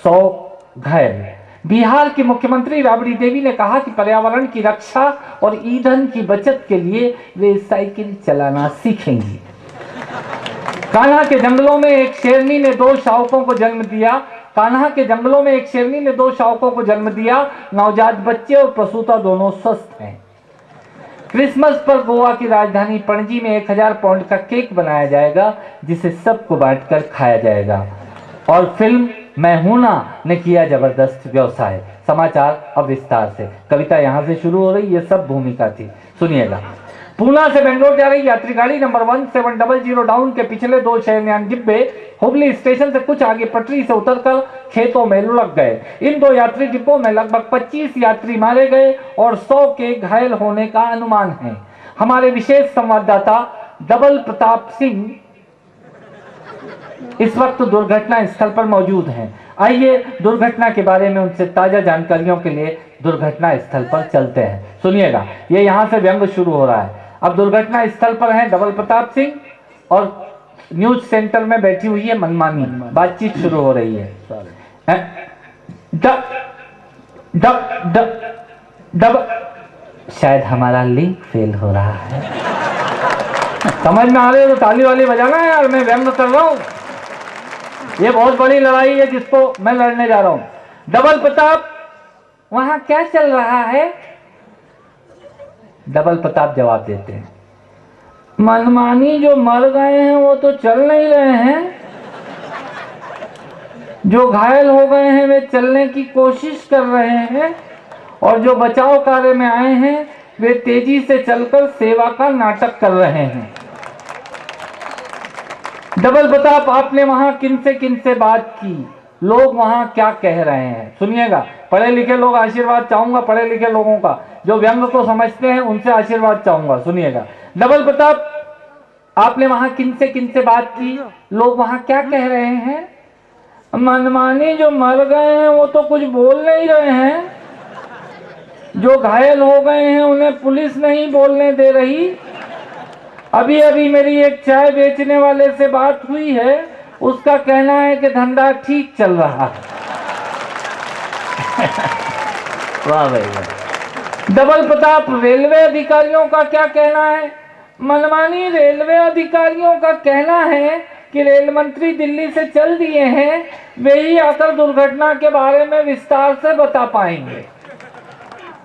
100 घायल। बिहार की मुख्यमंत्री राबड़ी देवी ने कहा कि पर्यावरण की रक्षा और ईंधन की बचत के लिए वे साइकिल चलाना सीखेंगी। कान्हा के जंगलों में एक शेरनी ने 2 शावकों को जन्म दिया। कान्हा के जंगलों में एक शेरनी ने 2 शावकों को जन्म दिया। नवजात बच्चे और प्रसूता दोनों स्वस्थ हैं। क्रिसमस पर गोवा की राजधानी पणजी में 1000 पाउंड का केक बनाया जाएगा जिसे सबको बांटकर खाया जाएगा। और फिल्म मैं हूं ना ने किया जबरदस्त व्यवसाय। समाचार अब विस्तार से। कविता यहां से शुरू हो रही, ये सब भूमिका थी, सुनिएगा। पूना से बेंगलोर जा रही यात्री गाड़ी नंबर 1700 डाउन के पिछले 2 शयनयान डिब्बे हुबली स्टेशन से कुछ आगे पटरी से उतरकर खेतों में लुढ़क गए। इन 2 यात्री डिब्बों में लगभग 25 यात्री मारे गए और 100 के घायल होने का अनुमान है। हमारे विशेष संवाददाता डबल प्रताप सिंह इस वक्त दुर्घटना स्थल पर मौजूद हैं। आइए दुर्घटना के बारे में उनसे ताजा जानकारियों के लिए दुर्घटना स्थल पर चलते हैं। सुनिएगा, ये यहाँ से व्यंग शुरू हो रहा है। अब दुर्घटना स्थल पर हैं डबल प्रताप सिंह और न्यूज सेंटर में बैठी हुई है मनमानी। बातचीत शुरू हो रही है। शायद हमारा लिंक फेल हो रहा है। समझ में आ रही है तो ताली वाली बजाना है यार, मैं व्यंग कर रहा हूं। ये बहुत बड़ी लड़ाई है जिसको मैं लड़ने जा रहा हूं। डबल प्रताप, वहां क्या चल रहा है? डबल प्रताप जवाब देते हैं, मनमानी जो मर गए हैं वो तो चल नहीं रहे हैं, जो घायल हो गए हैं वे चलने की कोशिश कर रहे हैं और जो बचाव कार्य में आए हैं वे तेजी से चलकर सेवा का नाटक कर रहे हैं। डबल प्रताप, आपने वहां किन से बात की? लोग वहां क्या कह रहे हैं? सुनिएगा, पढ़े लिखे लोग, आशीर्वाद चाहूंगा पढ़े लिखे लोगों का, जो व्यंग को समझते हैं उनसे आशीर्वाद चाहूंगा। सुनिएगा, डबल प्रताप, आपने वहां किन से बात की? लोग वहां क्या कह रहे हैं? मनमानी जो मर गए हैं वो तो कुछ बोल नहीं रहे हैं, जो घायल हो गए हैं उन्हें पुलिस नहीं बोलने दे रही। अभी अभी मेरी एक चाय बेचने वाले से बात हुई है, उसका कहना है कि धंधा ठीक चल रहा है। वाह भाई वाह। डबल प्रताप, रेलवे अधिकारियों का क्या कहना है? मनमानी, रेलवे अधिकारियों का कहना है कि रेल मंत्री दिल्ली से चल दिए हैं, वे ही आकर दुर्घटना के बारे में विस्तार से बता पाएंगे।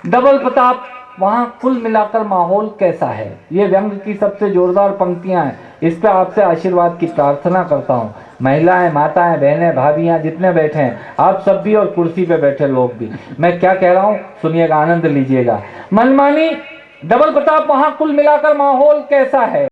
डबल प्रताप, वहाँ कुल मिलाकर माहौल कैसा है। ये व्यंग की सबसे जोरदार पंक्तियाँ हैं। इस पर आपसे आशीर्वाद की प्रार्थना करता हूँ। महिलाएं, माताएं, बहनें, भाभियाँ जितने बैठे हैं, आप सब भी और कुर्सी पे बैठे लोग भी, मैं क्या कह रहा हूँ सुनिएगा, आनंद लीजिएगा। मनमानी डबल प्रताप, वहाँ कुल मिलाकर माहौल कैसा है।